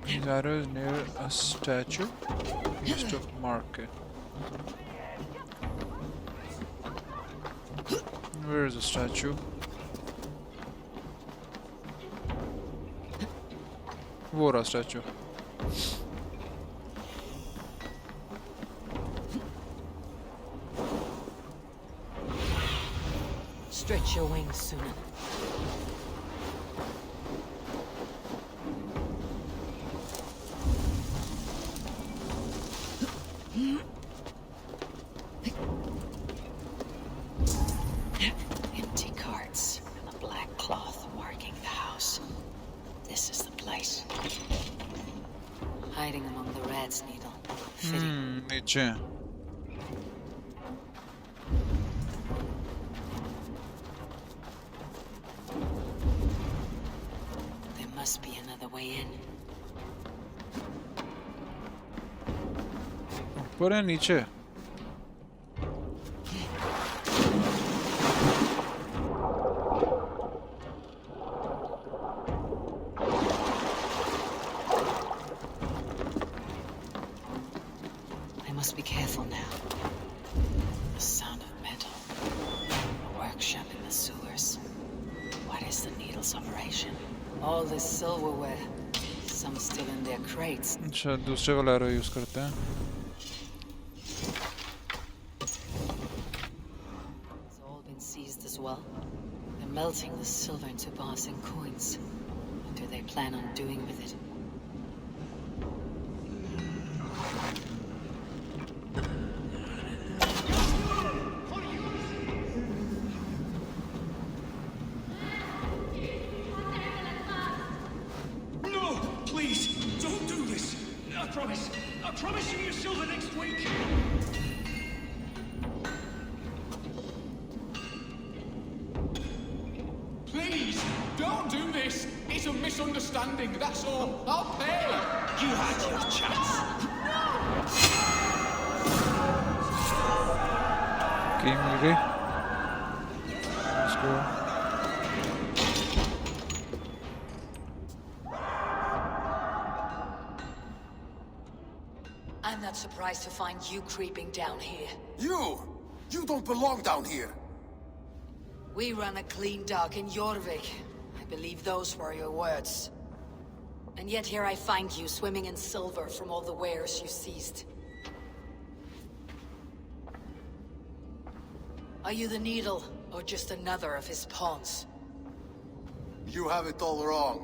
His hideout is near a statue east of market. Where is the statue? वो रहा statue. Stretch your wings, Sýnin. Empty carts and a black cloth marking the house. This is the place. Hiding among the rat's needle. Fitting. नीचे. There must be another way in. ऊपर है नीचे. I must be careful now. The sound of metal. A workshop in the sewers. What is the Needle's operation? All this silverware. Some still in their crates. अच्छा दूसरे वाला arrow use करते हैं. It's all been seized as well. They're melting the silver into bars and coins. What do they plan on doing with it? No! Please! Don't do this! I promise! I promise you your silver next week! Please! Don't do this! It's a misunderstanding, that's all! I'll pay! You had your chance! Key मिल गई. Let's go. not surprised to find you creeping down here. You! You don't belong down here! We run a clean dock in Jorvic. I believe those were your words. And yet here I find you, swimming in silver from all the wares you seized. Are you the Needle, or just another of his pawns? You have it all wrong.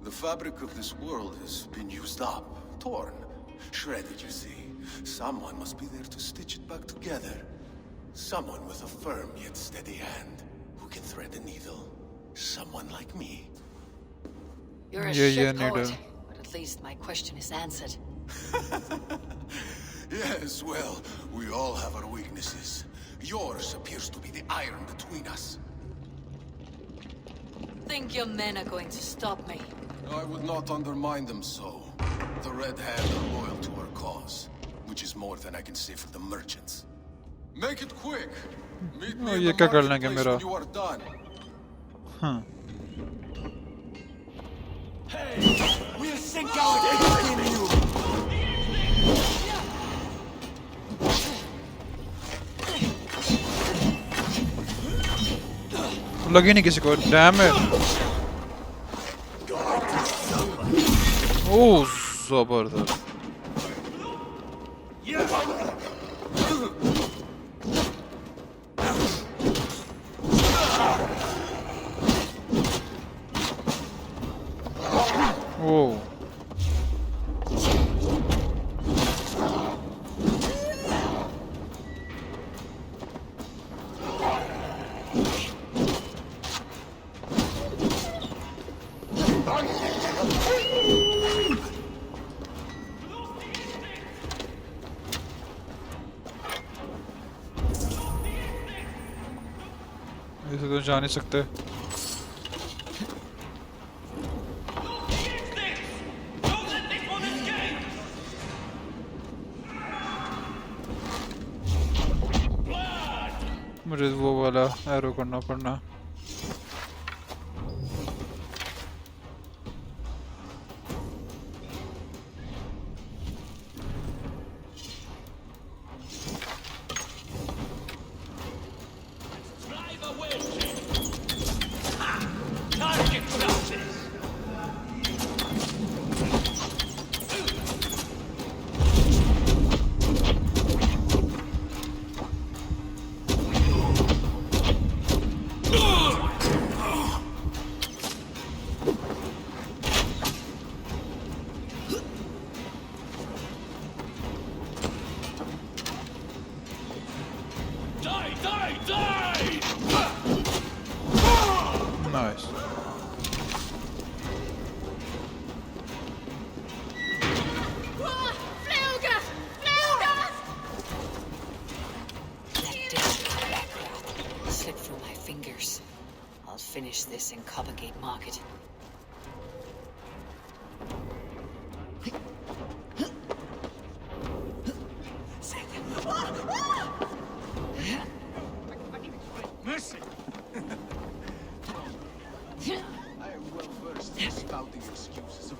The fabric of this world has been used up, torn, shredded, you see. Someone must be there to stitch it back together. Someone with a firm yet steady hand, who can thread the needle. Someone like me. You're a shit poet, but at least my question is answered. Yes, well, we all have our weaknesses. Yours appears to be the iron between us. Think your men are going to stop me? I would not undermine them so. The Red Hand are loyal to our cause, which is more than I can say for the merchants. Make it quick. Meet me in the marketplace when you are done. Huh. Hey, we'll sink our teeth in you. लगी नहीं किसी को dam है ओह जबरदस्त ओह ऐसे तो जा नहीं सकते मुझे वो वाला एरो करना पड़ना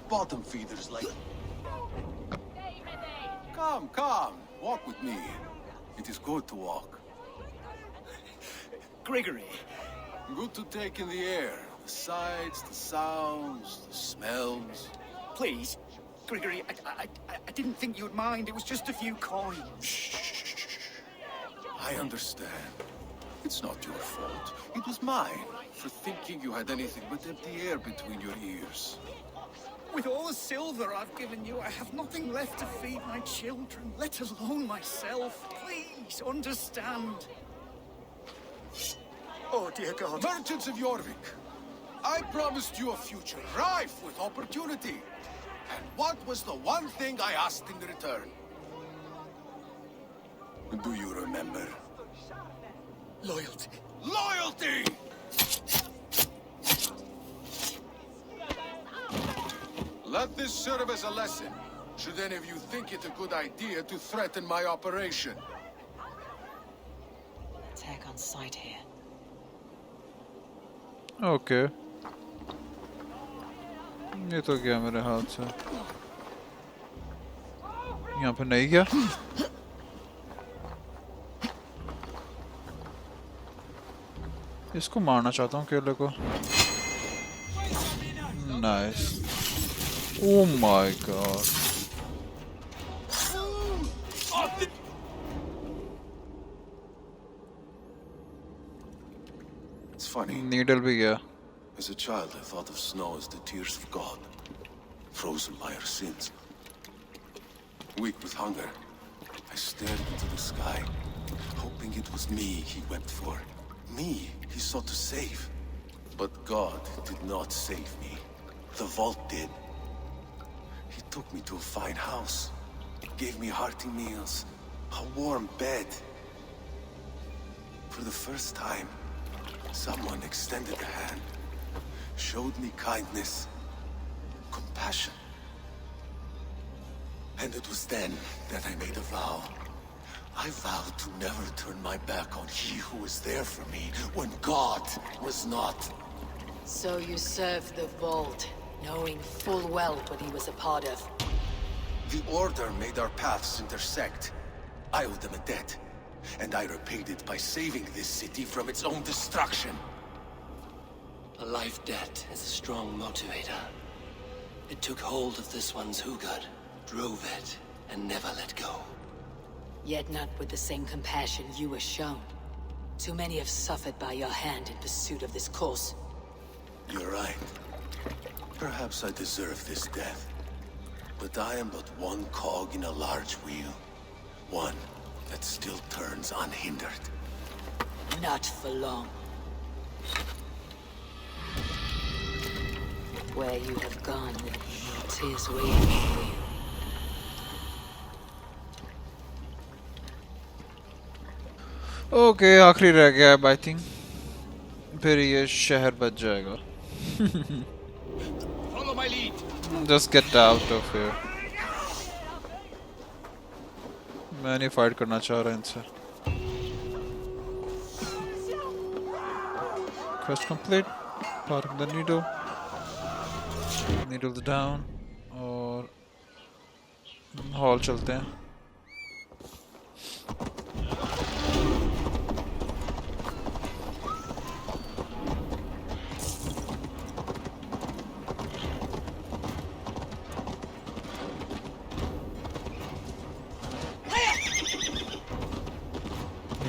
Bottom feeders like... Come, walk with me. It is good to walk. Gregory. Good to take in the air. The sights, the sounds, the smells. Please, Gregory, I didn't think you'd mind. It was just a few coins. Shh. I understand. It's not your fault. It was mine, for thinking you had anything but empty air between your ears. With all the silver I've given you, I have nothing left to feed my children, let alone myself. Please, understand. Oh, dear God. Merchants of Jorvic, I promised you a future rife with opportunity. And what was the one thing I asked in return? Do you remember? Loyalty. Loyalty! Let this serve as a lesson, should any of you think it a good idea to threaten my operation. Attack on sight here. Okay. ये तो गया मेरे हाथ से यहाँ पे नहीं गया. इसको मारना चाहता हूँ केले को. Nice. Oh my god. It's funny. Needle भी गया. As a child, I thought of snow as the tears of God, frozen by our sins. Weak with hunger, I stared into the sky, hoping it was me he wept for. Me he sought to save. But God did not save me. The vault did. He took me to a fine house, gave me hearty meals, a warm bed. For the first time, someone extended a hand, showed me kindness, compassion. And it was then that I made a vow. I vowed to never turn my back on he who was there for me when God was not. So you served the Vault, knowing full well what he was a part of. The Order made our paths intersect. I owed them a debt, and I repaid it by saving this city from its own destruction. A life debt is a strong motivator. It took hold of this one's Hugad, drove it, and never let go. Yet not with the same compassion you were shown. Too many have suffered by your hand in pursuit of this course. You're right. Perhaps I deserve this death. But I am but one cog in a large wheel. One that still turns unhindered. Not for long. Where you have gone, it is waiting for you. Okay, आखिरी रह गया है, I think. फिर ये शहर बच जाएगा. Follow my lead. Just get out of here. मैं नहीं fight करना चाह रहा इनसे. Quest complete. Part of the needle. Needle down. और hall चलते हैं.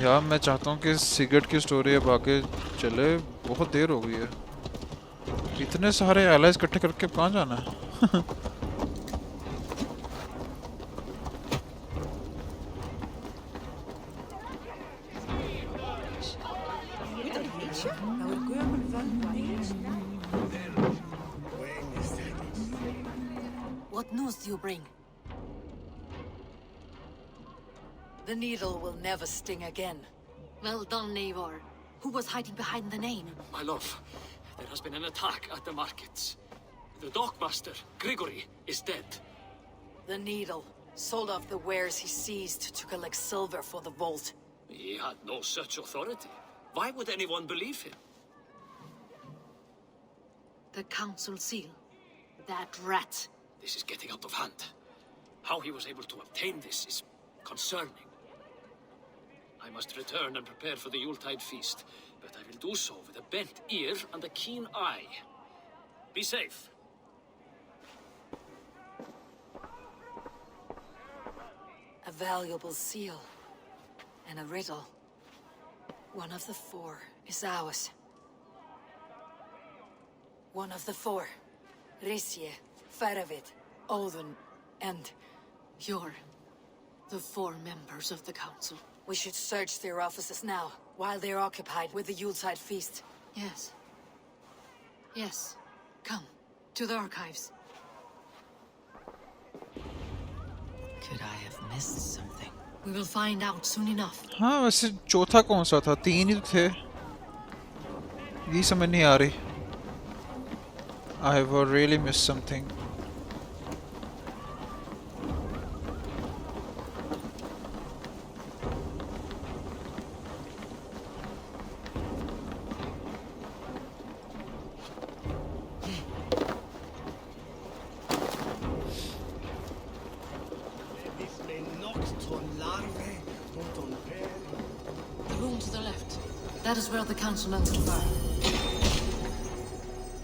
यार मैं चाहता हूँ कि सिगरेट की स्टोरी अब आगे चले. बहुत देर हो गई है. इतने सारे एलाइज इकट्ठे करके कहाँ जाना है? What news do you bring? The needle will never sting again. Well done, Eivor. Who was hiding behind the name? My love, there has been an attack at the markets. The dockmaster, Grigory, is dead. The needle sold off the wares he seized to collect silver for the vault. He had no such authority. Why would anyone believe him? The council seal. That rat. This is getting out of hand. How he was able to obtain this is concerning. I must return and prepare for the Yuletide feast, but I will do so with a bent ear and a keen eye. Be safe. A valuable seal. And a riddle. One of the four is ours. One of the four. Risje, Faravid, Odin, and you're the four members of the council. We should search their offices now, while they're occupied with the Yuletide feast. Yes. Yes. Come, to the archives. Could I have missed something? We will find out soon enough. हाँ वैसे चौथा कौन सा था? 3 ही थे. ये समझ नहीं आ रही. I have really missed something. That is where the council members are.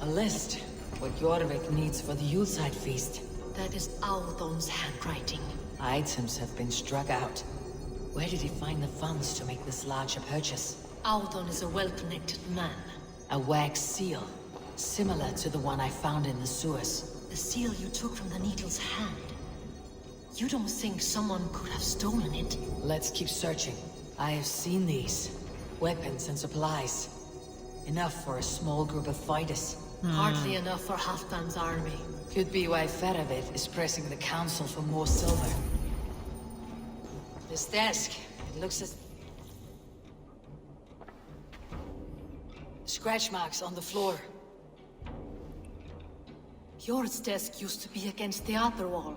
A list. What Jorvic needs for the Yuletide feast. That is Audon's handwriting. Items have been struck out. Where did he find the funds to make this larger purchase? Audon is a well-connected man. A wax seal. Similar to the one I found in the sewers. The seal you took from the needle's hand. You don't think someone could have stolen it? Let's keep searching. I have seen these. Weapons and supplies. Enough for a small group of fighters. Hardly enough for Halfdan's army. Could be why Feravit is pressing the council for more silver. This desk, it looks as... Scratch marks on the floor. Yours desk used to be against the other wall.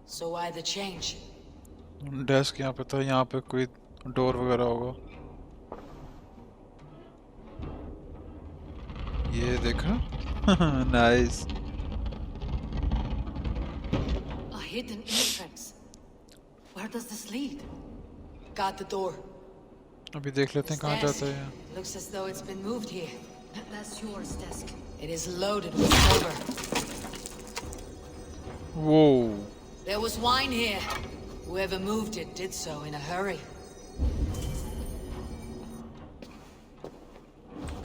So why the change? Desk यहाँ पे था, यहाँ पे कोई door वगैरह होगा। ये देखा? Nice. A hidden entrance. Where does this lead? Got the door. अभी देख लेते हैं कहाँ जाता है ये। Looks as though it's been moved here. That's yours desk. It is loaded with silver. Whoa. There was wine here. Whoever moved it did so in a hurry.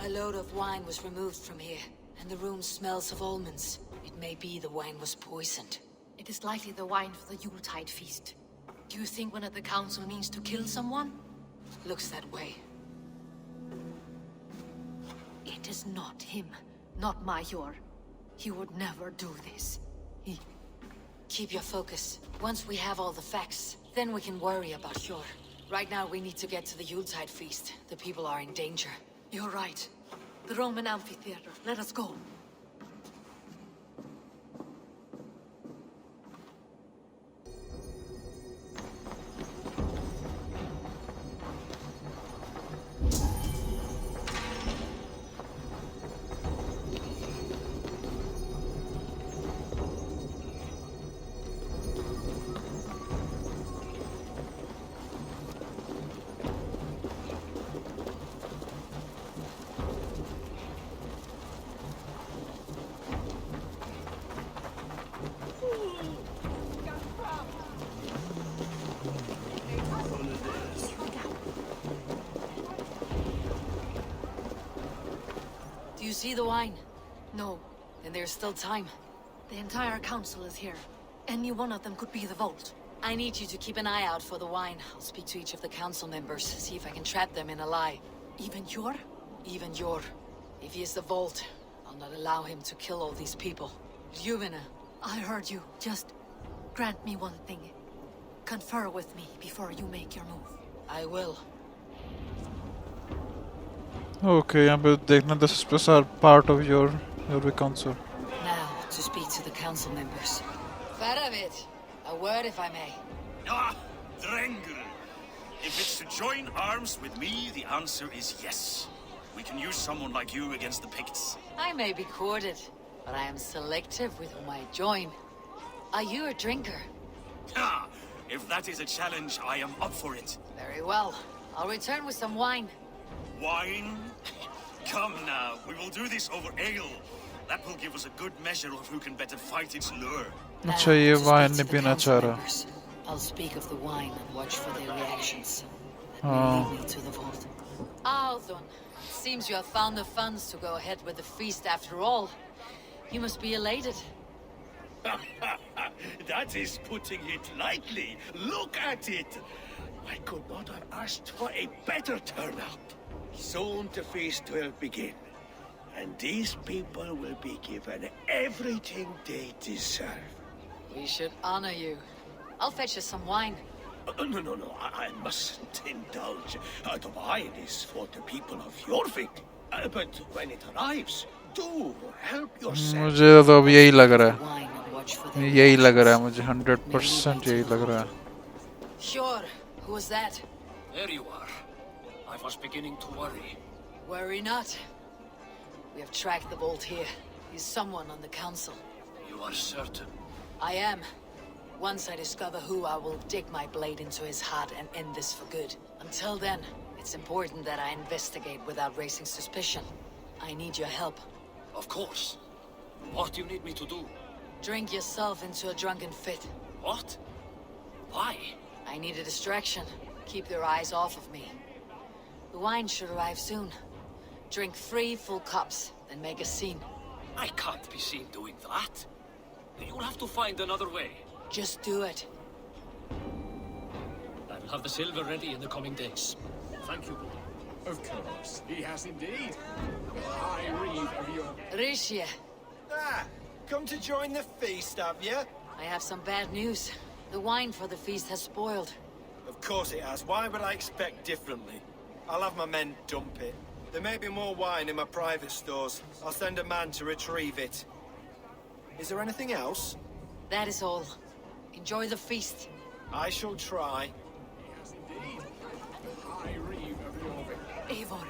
A load of wine was removed from here, and the room smells of almonds. It may be the wine was poisoned. It is likely the wine for the Yuletide feast. Do you think one of the council means to kill someone? Looks that way. It is not him, not Major. He would never do this. Keep your focus. Once we have all the facts, then we can worry about Hjor. Right now we need to get to the Yuletide feast. The people are in danger. You're right. The Roman amphitheater. Let us go. Do you see the wine? No. Then there's still time. The entire council is here. Any one of them could be the vault. I need you to keep an eye out for the wine. I'll speak to each of the council members, see if I can trap them in a lie. Even Hjor? Even Hjor. If he is the vault, I'll not allow him to kill all these people. Ljuvina. I heard you. Just grant me one thing. Confer with me before you make your move. I will. Okay, यहाँ पे देखना this is are part of your council. Now to speak to the council members. Feravit, a word if I may. Ah, Drengr. If it's to join arms with me, the answer is yes. We can use someone like you against the Picts. I may be courted, but I am selective with whom I join. Are you a drinker? Ha! If that is a challenge, I am up for it. Very well. I'll return with some wine. Wine? Come now, we will do this over ale. That will give us a good measure of who can better fight its lure. अच्छा ये wine नहीं पीना चाह रहा. I'll speak of the wine and watch for their reactions. हाँ. Lead me to the vault. Althon, it seems you have found the funds to go ahead with the feast after all. You must be elated. That is putting it lightly. Look at it. I could not have asked for a better turnout. Soon the feast will begin. And these people will be given everything they deserve. We should honor you. I'll fetch us some wine. No, I mustn't indulge. The wine is for the people of Jorvic. But when it arrives, do help yourself. मुझे तो अब यही लग रहा है. यही लग रहा है मुझे 100% यही लग रहा है. Sure. Who was that? There you are. I was beginning to worry. Worry not. We have tracked the vault here. He's someone on the council. You are certain? I am. Once I discover who, I will dig my blade into his heart and end this for good. Until then, It's important that I investigate without raising suspicion. I need your help. Of course. What do you need me to do? Drink yourself into a drunken fit. What? Why? I need a distraction. Keep their eyes off of me. The wine should arrive soon. Drink 3 full cups, then make a scene. I can't be seen doing that. You'll have to find another way. Just do it. I'll have the silver ready in the coming days. Thank you. Of course, he has indeed. I read of your... Rishi, Ah, come to join the feast, have you? I have some bad news. The wine for the feast has spoiled. Of course it has. Why would I expect differently? I'll have my men dump it. There may be more wine in my private stores. I'll send a man to retrieve it. Is there anything else? That is all. Enjoy the feast. I shall try. I read of your... Eivor,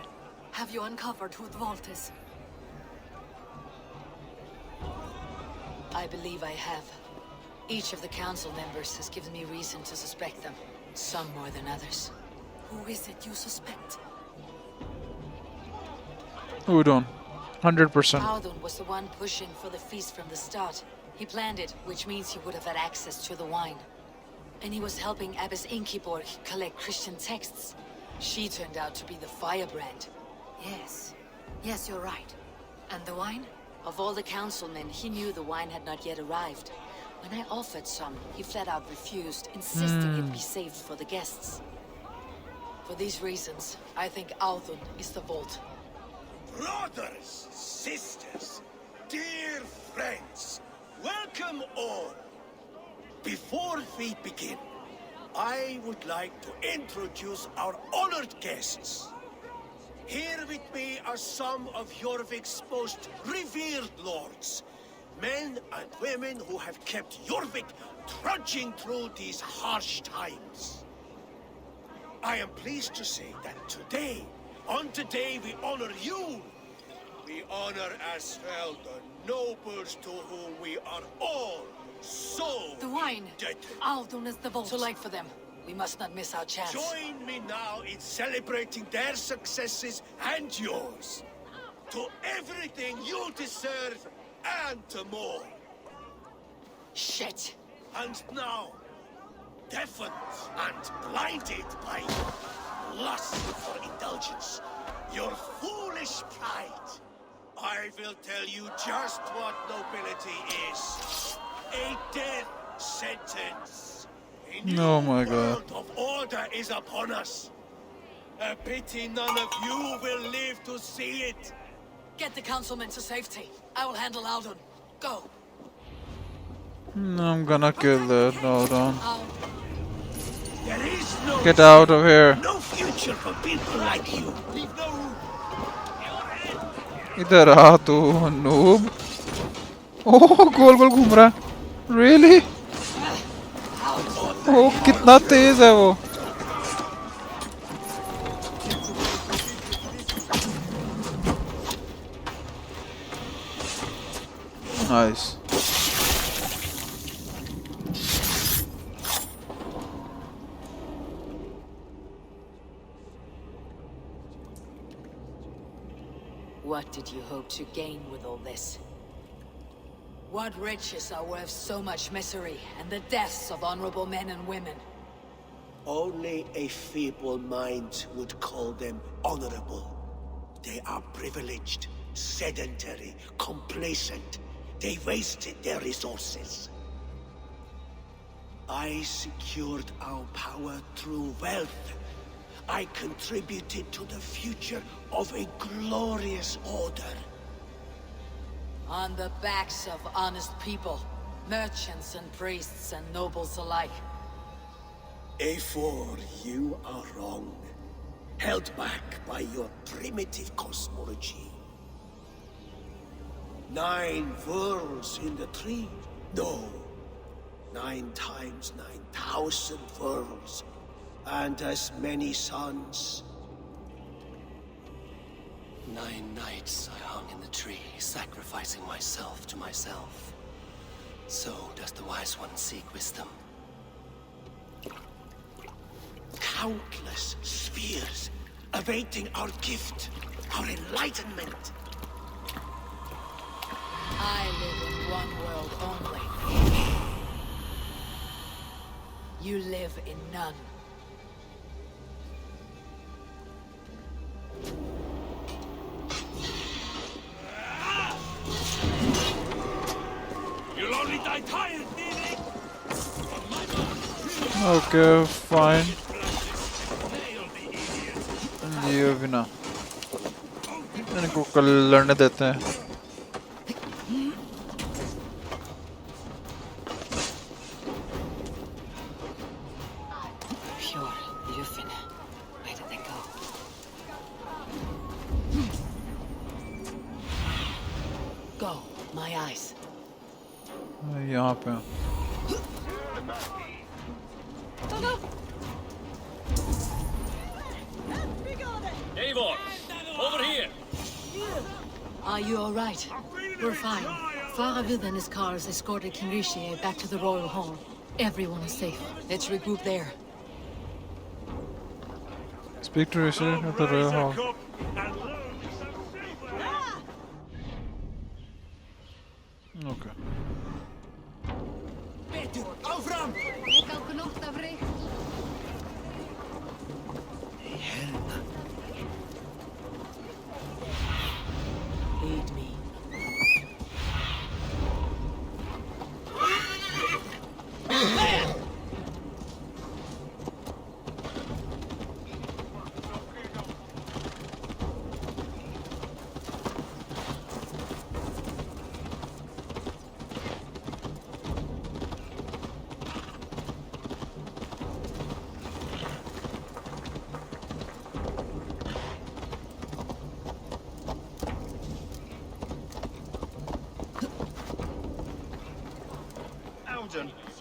have you uncovered who the vault is? I believe I have. Each of the council members has given me reason to suspect them. Some more than others. Who is it you suspect? Udon. 100%. Audun was the one pushing for the feast from the start. He planned it, which means he would have had access to the wine. And he was helping Abbess Ingeborg collect Christian texts. She turned out to be the Firebrand. Yes. Yes, you're right. And the wine? Of all the councilmen, he knew the wine had not yet arrived. When I offered some, he flat out refused, insisting it be saved for the guests. For these reasons, I think Audun is the vault. Brothers, sisters, dear friends, welcome all. Before we begin, I would like to introduce our honored guests. Here with me are some of Jorvic's most revered lords. Men and women who have kept Jorvic trudging through these harsh times. I am pleased to say that today, on today we honor you. We honor as well the nobles to whom we are all so The wine! indebted. Audun is the vault. Too late for them. We must not miss our chance. Join me now in celebrating their successes and yours. To everything you deserve and to more. Shit! And now, deafened and blinded by lust for indulgence, your foolish pride, I will tell you just what nobility is. A death sentence. A new Oh my God. world of order is upon us. A pity none of you will live to see it. Get the councilmen to safety. I will handle Audun. Go! I'm gonna kill that. Hold on. There is no Get out of here. no future for people like you. Leave no room. इधर आ तू noob. ओह गोल गोल घूम रहा है. Really? ओह कितना तेज है वो. Nice. What did you hope to gain with all this? What riches are worth so much misery and the deaths of honorable men and women? Only a feeble mind would call them honorable. They are privileged, sedentary, complacent. They wasted their resources. I secured our power through wealth. I contributed to the future of a glorious order. On the backs of honest people, merchants and priests and nobles alike. Eivor, you are wrong. Held back by your primitive cosmology. 9 worlds in the tree? No. 9 times 9,000 worlds. And as many suns. 9 nights I hung in the tree, sacrificing myself to myself. So does the Wise One seek wisdom. Countless spheres, awaiting our gift, our enlightenment. I live in one world only. You live in none. You'll only die tired, Neely! Okay, fine. ये भी ना इनको कल लड़ने देते हैं. Where did they go? Go, my eyes. यहाँ पे हैं. Eivor, over here. Are you all right? We're fine. Faravith and his cars escorted King Rishi back to the royal hall. Everyone is safe. Let's regroup there. Speak to Rishi at the royal hall. Okay. Lead me.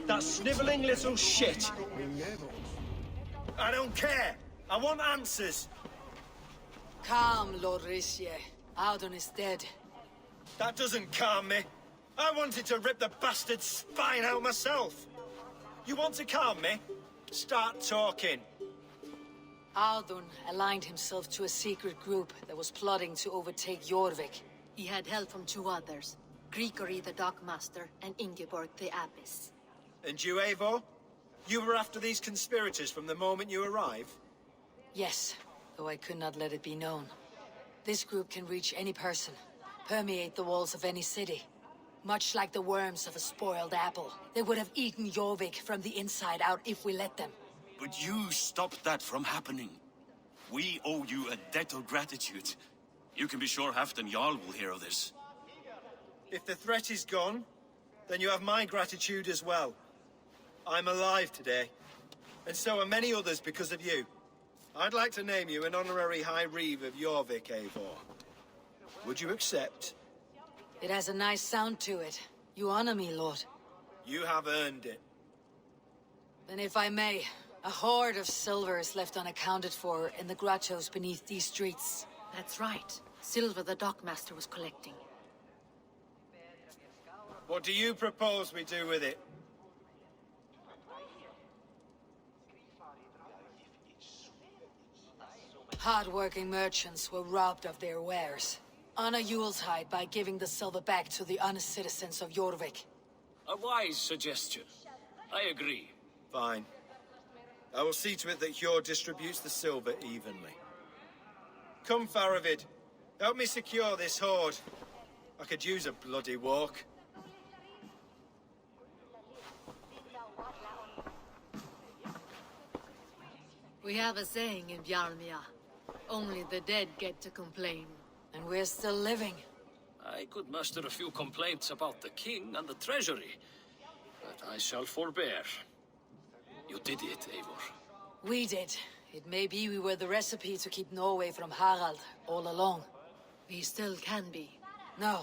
That snivelling little shit. I don't care. I want answers. Calm, Lord Rishi. Audun is dead. That doesn't calm me. I wanted to rip the bastard's spine out myself. You want to calm me? Start talking. Audun aligned himself to a secret group that was plotting to overtake Jorvic. He had help from two others, Gregory the Dockmaster and Ingeborg the Abbess. And you, Eivor? You were after these conspirators from the moment you arrived? Yes, though I could not let it be known. This group can reach any person, permeate the walls of any city. Much like the worms of a spoiled apple, they would have eaten Jorvic from the inside out if we let them. But you stopped that from happening. We owe you a debt of gratitude. You can be sure Halfdan Jarl will hear of this. If the threat is gone, then you have my gratitude as well. I'm alive today, and so are many others because of you. I'd like to name you an honorary High Reeve of Jorvik, Eivor. Would you accept? It has a nice sound to it. You honor me, Lord. You have earned it. Then if I may, a hoard of silver is left unaccounted for in the grottos beneath these streets. That's right. Silver the Dockmaster was collecting. What do you propose we do with it? Hard-working merchants were robbed of their wares. Honor Yuletide by giving the silver back to the honest citizens of Jorvik. A wise suggestion. I agree. Fine. I will see to it that Hjor distributes the silver evenly. Come, Faravid. Help me secure this hoard. I could use a bloody walk. We have a saying in Bjarmia. Only the dead get to complain. And we're still living. I could muster a few complaints about the king and the treasury, but I shall forbear. You did it, Eivor. We did. It may be we were the recipe to keep Norway from Harald all along. We still can be. No.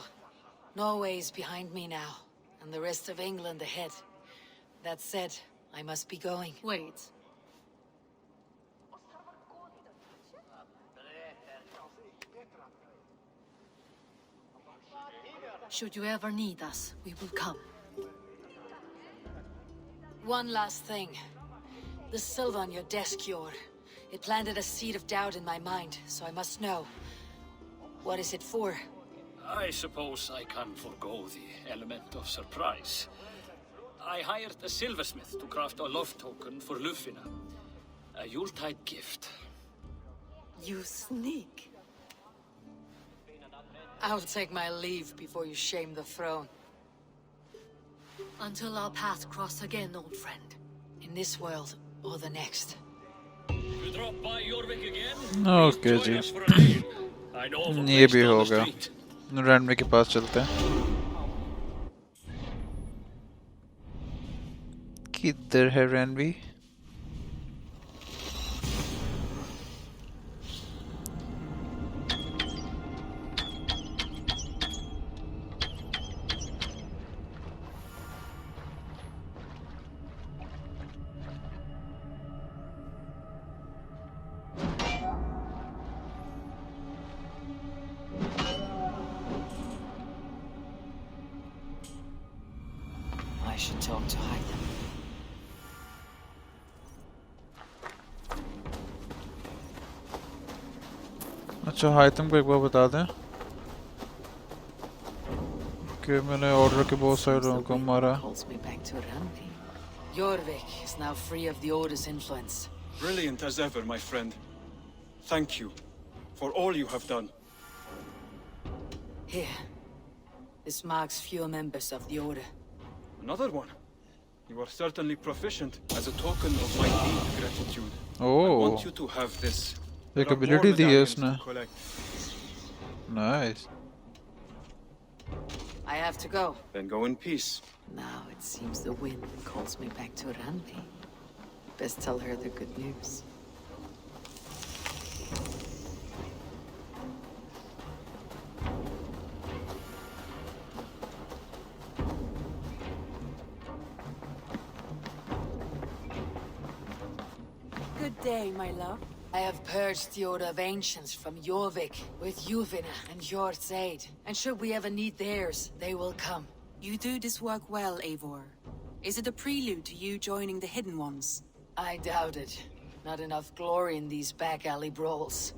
Norway is behind me now, and the rest of England ahead. That said, I must be going. Wait. Should you ever need us, we will come. One last thing. The silver on your desk, Hjor. It planted a seed of doubt in my mind, so I must know. What is it for? I suppose I can forgo the element of surprise. I hired a silversmith to craft a love token for Lufina. A Yuletide gift. You sneak. I'll take my leave before you shame the throne. Until our paths cross again, old friend. In this world or the next. You drop by Jorvic again? Okay जी ये भी होगा रैंडमी के पास चलते हैं किधर है रैंडमी I should talk to Hytham. अच्छा हाइतम को एक बार बता दें कि मैंने ऑर्डर के बहुत सारे लोगों को मारा Jorvic is now free of the Otis influence. Brilliant as ever, my friend. Thank you for all you have done. Here. This marks fewer members of the Order. Another one. You are certainly proficient as a token of my deep gratitude. Oh. I want you to have this. एक ability दी है उसने. Nice. I have to go. Then go in peace. Now it seems the wind calls me back to Randi. Best tell her the good news. Good day, my love. I have purged the Order of Ancients from Jorvic with Yuvina and Jor's aid. And should we ever need theirs, they will come. You do this work well, Eivor. Is it a prelude to you joining the Hidden Ones? I doubt it. Not enough glory in these back alley brawls.